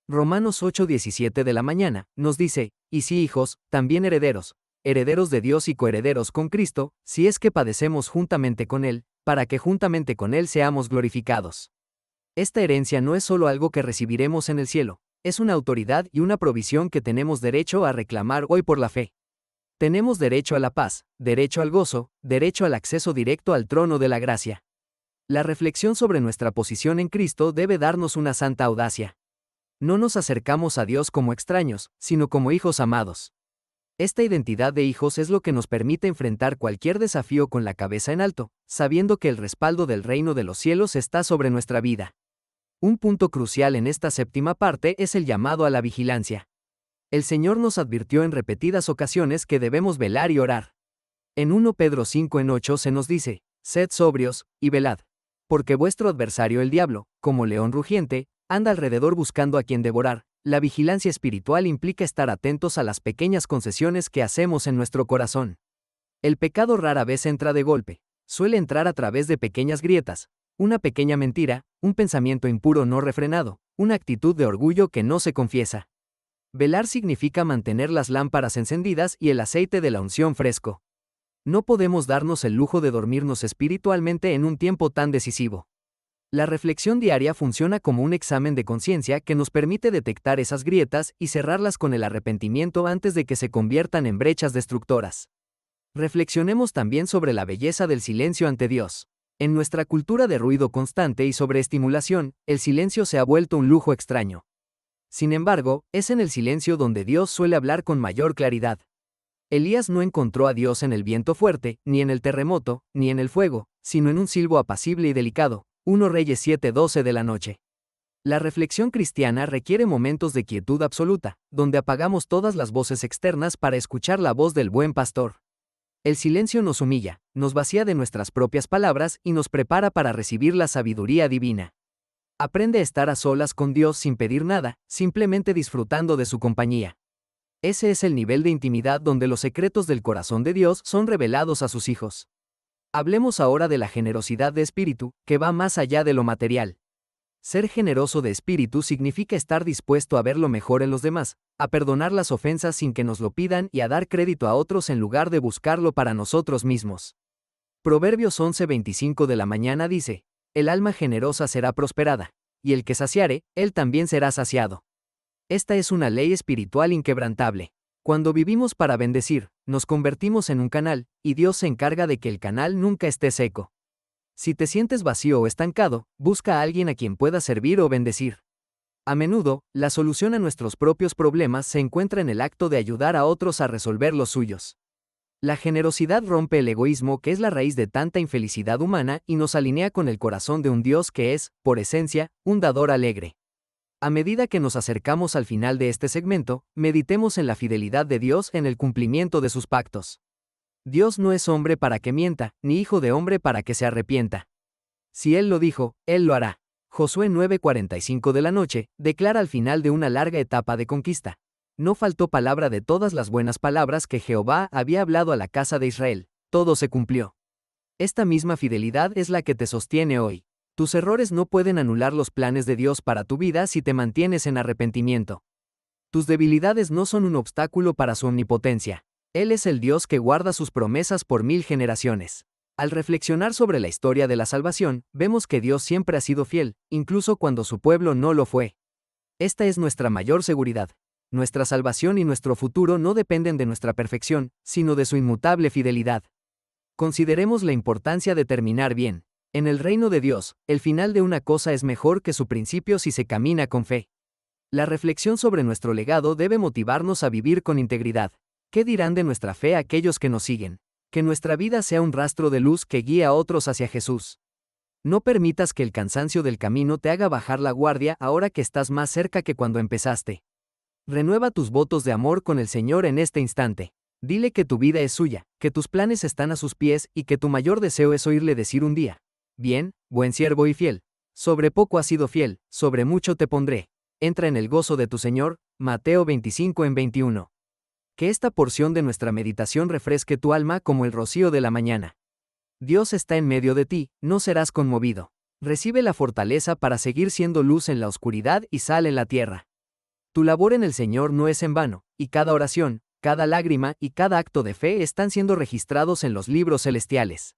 [SPEAKER 1] Romanos 8:17 de la mañana nos dice, y si hijos, también herederos, herederos de Dios y coherederos con Cristo, si es que padecemos juntamente con Él, para que juntamente con Él seamos glorificados. Esta herencia no es solo algo que recibiremos en el cielo, es una autoridad y una provisión que tenemos derecho a reclamar hoy por la fe. Tenemos derecho a la paz, derecho al gozo, derecho al acceso directo al trono de la gracia. La reflexión sobre nuestra posición en Cristo debe darnos una santa audacia. No nos acercamos a Dios como extraños, sino como hijos amados. Esta identidad de hijos es lo que nos permite enfrentar cualquier desafío con la cabeza en alto, sabiendo que el respaldo del reino de los cielos está sobre nuestra vida. Un punto crucial en esta séptima parte es el llamado a la vigilancia. El Señor nos advirtió en repetidas ocasiones que debemos velar y orar. En 1 Pedro 5:8 se nos dice, sed sobrios, y velad. Porque vuestro adversario el diablo, como león rugiente, anda alrededor buscando a quien devorar. La vigilancia espiritual implica estar atentos a las pequeñas concesiones que hacemos en nuestro corazón. El pecado rara vez entra de golpe, suele entrar a través de pequeñas grietas, una pequeña mentira, un pensamiento impuro no refrenado, una actitud de orgullo que no se confiesa. Velar significa mantener las lámparas encendidas y el aceite de la unción fresco. No podemos darnos el lujo de dormirnos espiritualmente en un tiempo tan decisivo. La reflexión diaria funciona como un examen de conciencia que nos permite detectar esas grietas y cerrarlas con el arrepentimiento antes de que se conviertan en brechas destructoras. Reflexionemos también sobre la belleza del silencio ante Dios. En nuestra cultura de ruido constante y sobreestimulación, el silencio se ha vuelto un lujo extraño. Sin embargo, es en el silencio donde Dios suele hablar con mayor claridad. Elías no encontró a Dios en el viento fuerte, ni en el terremoto, ni en el fuego, sino en un silbo apacible y delicado. 1 Reyes 7:12 de la noche. La reflexión cristiana requiere momentos de quietud absoluta, donde apagamos todas las voces externas para escuchar la voz del buen pastor. El silencio nos humilla, nos vacía de nuestras propias palabras y nos prepara para recibir la sabiduría divina. Aprende a estar a solas con Dios sin pedir nada, simplemente disfrutando de su compañía. Ese es el nivel de intimidad donde los secretos del corazón de Dios son revelados a sus hijos. Hablemos ahora de la generosidad de espíritu, que va más allá de lo material. Ser generoso de espíritu significa estar dispuesto a ver lo mejor en los demás, a perdonar las ofensas sin que nos lo pidan y a dar crédito a otros en lugar de buscarlo para nosotros mismos. Proverbios 11:25 de la mañana dice, el alma generosa será prosperada, y el que saciare, él también será saciado. Esta es una ley espiritual inquebrantable. Cuando vivimos para bendecir, nos convertimos en un canal, y Dios se encarga de que el canal nunca esté seco. Si te sientes vacío o estancado, busca a alguien a quien puedas servir o bendecir. A menudo, la solución a nuestros propios problemas se encuentra en el acto de ayudar a otros a resolver los suyos. La generosidad rompe el egoísmo que es la raíz de tanta infelicidad humana y nos alinea con el corazón de un Dios que es, por esencia, un dador alegre. A medida que nos acercamos al final de este segmento, meditemos en la fidelidad de Dios en el cumplimiento de sus pactos. Dios no es hombre para que mienta, ni hijo de hombre para que se arrepienta. Si Él lo dijo, Él lo hará. Josué 9:45 de la noche, declara al final de una larga etapa de conquista. No faltó palabra de todas las buenas palabras que Jehová había hablado a la casa de Israel, todo se cumplió. Esta misma fidelidad es la que te sostiene hoy. Tus errores no pueden anular los planes de Dios para tu vida si te mantienes en arrepentimiento. Tus debilidades no son un obstáculo para su omnipotencia. Él es el Dios que guarda sus promesas por 1000 generaciones. Al reflexionar sobre la historia de la salvación, vemos que Dios siempre ha sido fiel, incluso cuando su pueblo no lo fue. Esta es nuestra mayor seguridad. Nuestra salvación y nuestro futuro no dependen de nuestra perfección, sino de su inmutable fidelidad. Consideremos la importancia de terminar bien. En el reino de Dios, el final de una cosa es mejor que su principio si se camina con fe. La reflexión sobre nuestro legado debe motivarnos a vivir con integridad. ¿Qué dirán de nuestra fe aquellos que nos siguen? Que nuestra vida sea un rastro de luz que guíe a otros hacia Jesús. No permitas que el cansancio del camino te haga bajar la guardia ahora que estás más cerca que cuando empezaste. Renueva tus votos de amor con el Señor en este instante. Dile que tu vida es suya, que tus planes están a sus pies y que tu mayor deseo es oírle decir un día: bien, buen siervo y fiel. Sobre poco has sido fiel, sobre mucho te pondré. Entra en el gozo de tu Señor. Mateo 25:21. Que esta porción de nuestra meditación refresque tu alma como el rocío de la mañana. Dios está en medio de ti, no serás conmovido. Recibe la fortaleza para seguir siendo luz en la oscuridad y sal en la tierra. Tu labor en el Señor no es en vano, y cada oración, cada lágrima y cada acto de fe están siendo registrados en los libros celestiales.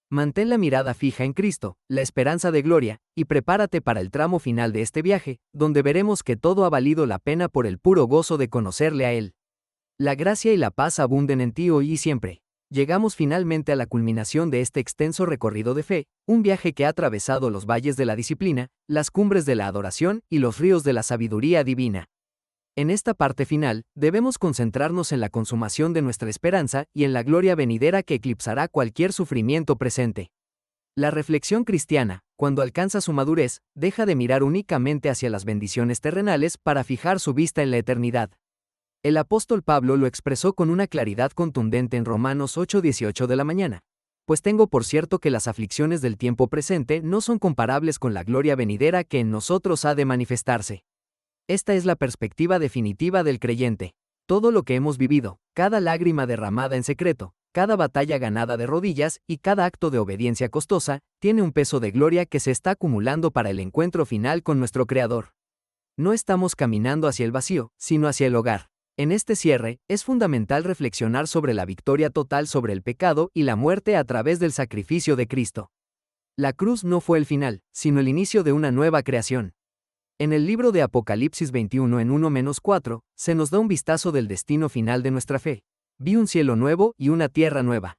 [SPEAKER 1] Mantén la mirada fija en Cristo, la esperanza de gloria, y prepárate para el tramo final de este viaje, donde veremos que todo ha valido la pena por el puro gozo de conocerle a Él. La gracia y la paz abunden en ti hoy y siempre. Llegamos finalmente a la culminación de este extenso recorrido de fe, un viaje que ha atravesado los valles de la disciplina, las cumbres de la adoración y los ríos de la sabiduría divina. En esta parte final, debemos concentrarnos en la consumación de nuestra esperanza y en la gloria venidera que eclipsará cualquier sufrimiento presente. La reflexión cristiana, cuando alcanza su madurez, deja de mirar únicamente hacia las bendiciones terrenales para fijar su vista en la eternidad. El apóstol Pablo lo expresó con una claridad contundente en Romanos 8:18 de la mañana. Pues tengo por cierto que las aflicciones del tiempo presente no son comparables con la gloria venidera que en nosotros ha de manifestarse. Esta es la perspectiva definitiva del creyente. Todo lo que hemos vivido, cada lágrima derramada en secreto, cada batalla ganada de rodillas y cada acto de obediencia costosa, tiene un peso de gloria que se está acumulando para el encuentro final con nuestro Creador. No estamos caminando hacia el vacío, sino hacia el hogar. En este cierre, es fundamental reflexionar sobre la victoria total sobre el pecado y la muerte a través del sacrificio de Cristo. La cruz no fue el final, sino el inicio de una nueva creación. En el libro de Apocalipsis 21 en 1-4, se nos da un vistazo del destino final de nuestra fe. Vi un cielo nuevo y una tierra nueva.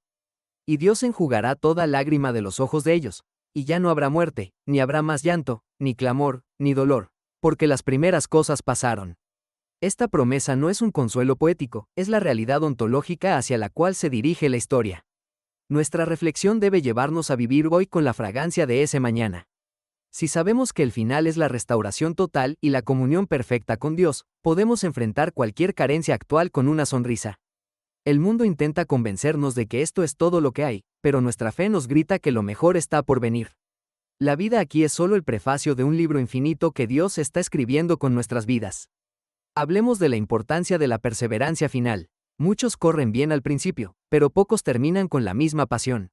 [SPEAKER 1] Y Dios enjugará toda lágrima de los ojos de ellos, y ya no habrá muerte, ni habrá más llanto, ni clamor, ni dolor, porque las primeras cosas pasaron. Esta promesa no es un consuelo poético, es la realidad ontológica hacia la cual se dirige la historia. Nuestra reflexión debe llevarnos a vivir hoy con la fragancia de ese mañana. Si sabemos que el final es la restauración total y la comunión perfecta con Dios, podemos enfrentar cualquier carencia actual con una sonrisa. El mundo intenta convencernos de que esto es todo lo que hay, pero nuestra fe nos grita que lo mejor está por venir. La vida aquí es solo el prefacio de un libro infinito que Dios está escribiendo con nuestras vidas. Hablemos de la importancia de la perseverancia final. Muchos corren bien al principio, pero pocos terminan con la misma pasión.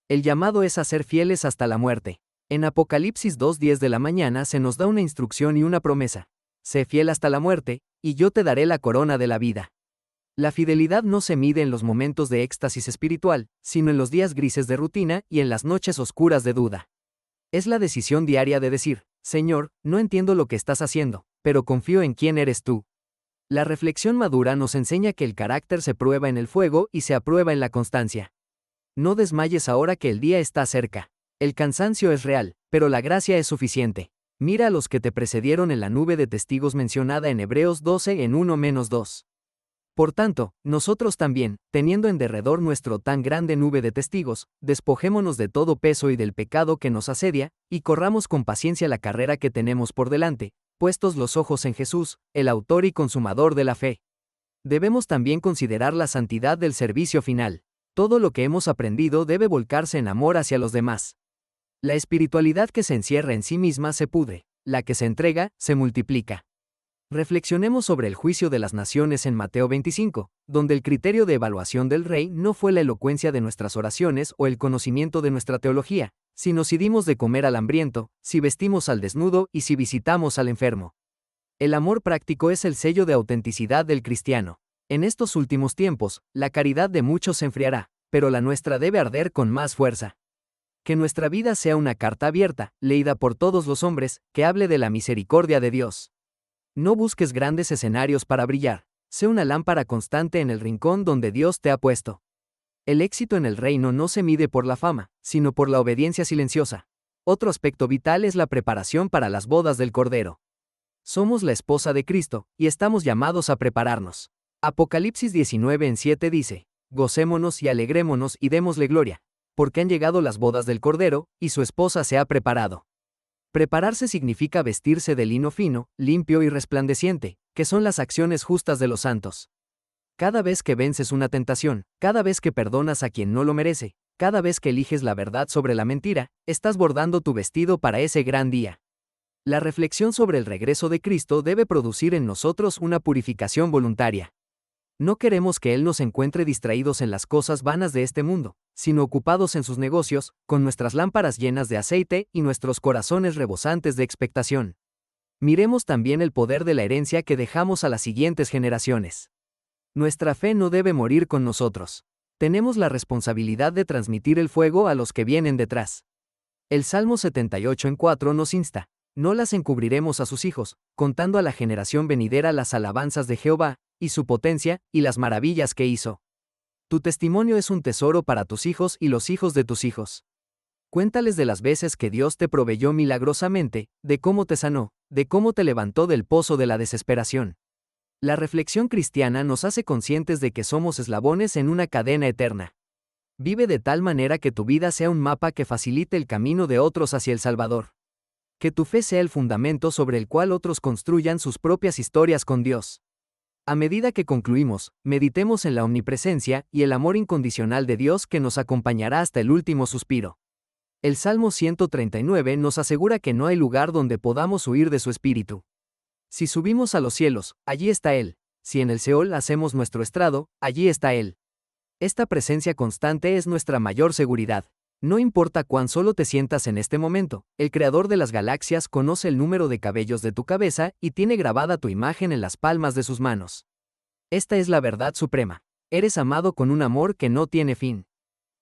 [SPEAKER 1] El llamado es a ser fieles hasta la muerte. En Apocalipsis 2:10 de la mañana se nos da una instrucción y una promesa. Sé fiel hasta la muerte, y yo te daré la corona de la vida. La fidelidad no se mide en los momentos de éxtasis espiritual, sino en los días grises de rutina y en las noches oscuras de duda. Es la decisión diaria de decir, Señor, no entiendo lo que estás haciendo, pero confío en quién eres tú. La reflexión madura nos enseña que el carácter se prueba en el fuego y se aprueba en la constancia. No desmayes ahora que el día está cerca. El cansancio es real, pero la gracia es suficiente. Mira a los que te precedieron en la nube de testigos mencionada en Hebreos 12 en 1-2. Por tanto, nosotros también, teniendo en derredor nuestro tan grande nube de testigos, despojémonos de todo peso y del pecado que nos asedia, y corramos con paciencia la carrera que tenemos por delante, puestos los ojos en Jesús, el autor y consumador de la fe. Debemos también considerar la santidad del servicio final. Todo lo que hemos aprendido debe volcarse en amor hacia los demás. La espiritualidad que se encierra en sí misma se pudre, la que se entrega, se multiplica. Reflexionemos sobre el juicio de las naciones en Mateo 25, donde el criterio de evaluación del rey no fue la elocuencia de nuestras oraciones o el conocimiento de nuestra teología, sino si dimos de comer al hambriento, si vestimos al desnudo y si visitamos al enfermo. El amor práctico es el sello de autenticidad del cristiano. En estos últimos tiempos, la caridad de muchos se enfriará, pero la nuestra debe arder con más fuerza. Que nuestra vida sea una carta abierta, leída por todos los hombres, que hable de la misericordia de Dios. No busques grandes escenarios para brillar, sé una lámpara constante en el rincón donde Dios te ha puesto. El éxito en el reino no se mide por la fama, sino por la obediencia silenciosa. Otro aspecto vital es la preparación para las bodas del Cordero. Somos la esposa de Cristo, y estamos llamados a prepararnos. Apocalipsis 19:7 dice, gocémonos y alegrémonos y démosle gloria, porque han llegado las bodas del Cordero, y su esposa se ha preparado. Prepararse significa vestirse de lino fino, limpio y resplandeciente, que son las acciones justas de los santos. Cada vez que vences una tentación, cada vez que perdonas a quien no lo merece, cada vez que eliges la verdad sobre la mentira, estás bordando tu vestido para ese gran día. La reflexión sobre el regreso de Cristo debe producir en nosotros una purificación voluntaria. No queremos que Él nos encuentre distraídos en las cosas vanas de este mundo, sino ocupados en sus negocios, con nuestras lámparas llenas de aceite y nuestros corazones rebosantes de expectación. Miremos también el poder de la herencia que dejamos a las siguientes generaciones. Nuestra fe no debe morir con nosotros. Tenemos la responsabilidad de transmitir el fuego a los que vienen detrás. El Salmo 78:4 nos insta: no las encubriremos a sus hijos, contando a la generación venidera las alabanzas de Jehová, y su potencia, y las maravillas que hizo. Tu testimonio es un tesoro para tus hijos y los hijos de tus hijos. Cuéntales de las veces que Dios te proveyó milagrosamente, de cómo te sanó, de cómo te levantó del pozo de la desesperación. La reflexión cristiana nos hace conscientes de que somos eslabones en una cadena eterna. Vive de tal manera que tu vida sea un mapa que facilite el camino de otros hacia el Salvador. Que tu fe sea el fundamento sobre el cual otros construyan sus propias historias con Dios. A medida que concluimos, meditemos en la omnipresencia y el amor incondicional de Dios que nos acompañará hasta el último suspiro. El Salmo 139 nos asegura que no hay lugar donde podamos huir de su espíritu. Si subimos a los cielos, allí está Él. Si en el Seol hacemos nuestro estrado, allí está Él. Esta presencia constante es nuestra mayor seguridad. No importa cuán solo te sientas en este momento, el Creador de las galaxias conoce el número de cabellos de tu cabeza y tiene grabada tu imagen en las palmas de sus manos. Esta es la verdad suprema. Eres amado con un amor que no tiene fin.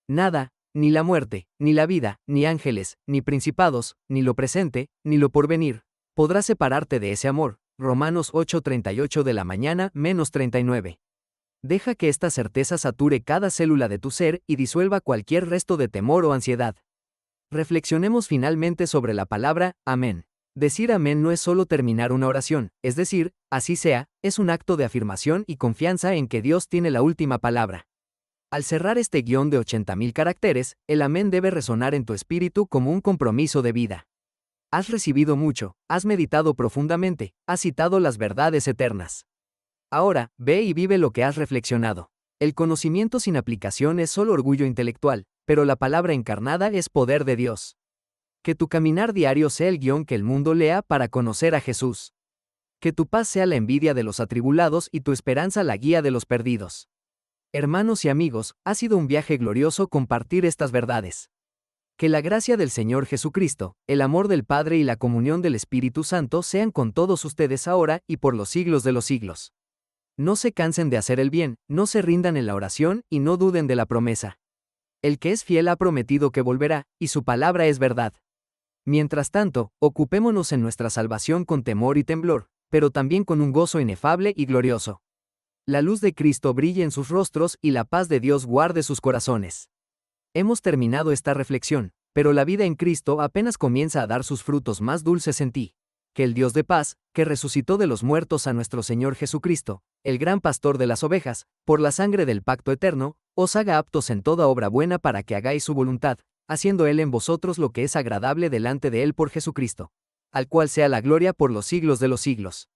[SPEAKER 1] Nada, ni la muerte, ni la vida, ni ángeles, ni principados, ni lo presente, ni lo porvenir, podrá separarte de ese amor. Romanos 8:38 de la mañana, -39. Deja que esta certeza sature cada célula de tu ser y disuelva cualquier resto de temor o ansiedad. Reflexionemos finalmente sobre la palabra amén. Decir amén no es solo terminar una oración, es decir, así sea, es un acto de afirmación y confianza en que Dios tiene la última palabra. Al cerrar este guión de 80.000 caracteres, el amén debe resonar en tu espíritu como un compromiso de vida. Has recibido mucho, has meditado profundamente, has citado las verdades eternas. Ahora, ve y vive lo que has reflexionado. El conocimiento sin aplicación es solo orgullo intelectual, pero la palabra encarnada es poder de Dios. Que tu caminar diario sea el guión que el mundo lea para conocer a Jesús. Que tu paz sea la envidia de los atribulados y tu esperanza la guía de los perdidos. Hermanos y amigos, ha sido un viaje glorioso compartir estas verdades. Que la gracia del Señor Jesucristo, el amor del Padre y la comunión del Espíritu Santo sean con todos ustedes ahora y por los siglos de los siglos. No se cansen de hacer el bien, no se rindan en la oración y no duden de la promesa. El que es fiel ha prometido que volverá, y su palabra es verdad. Mientras tanto, ocupémonos en nuestra salvación con temor y temblor, pero también con un gozo inefable y glorioso. La luz de Cristo brille en sus rostros y la paz de Dios guarde sus corazones. Hemos terminado esta reflexión, pero la vida en Cristo apenas comienza a dar sus frutos más dulces en ti. Que el Dios de paz, que resucitó de los muertos a nuestro Señor Jesucristo, el gran pastor de las ovejas, por la sangre del pacto eterno, os haga aptos en toda obra buena para que hagáis su voluntad, haciendo Él en vosotros lo que es agradable delante de Él por Jesucristo, al cual sea la gloria por los siglos de los siglos.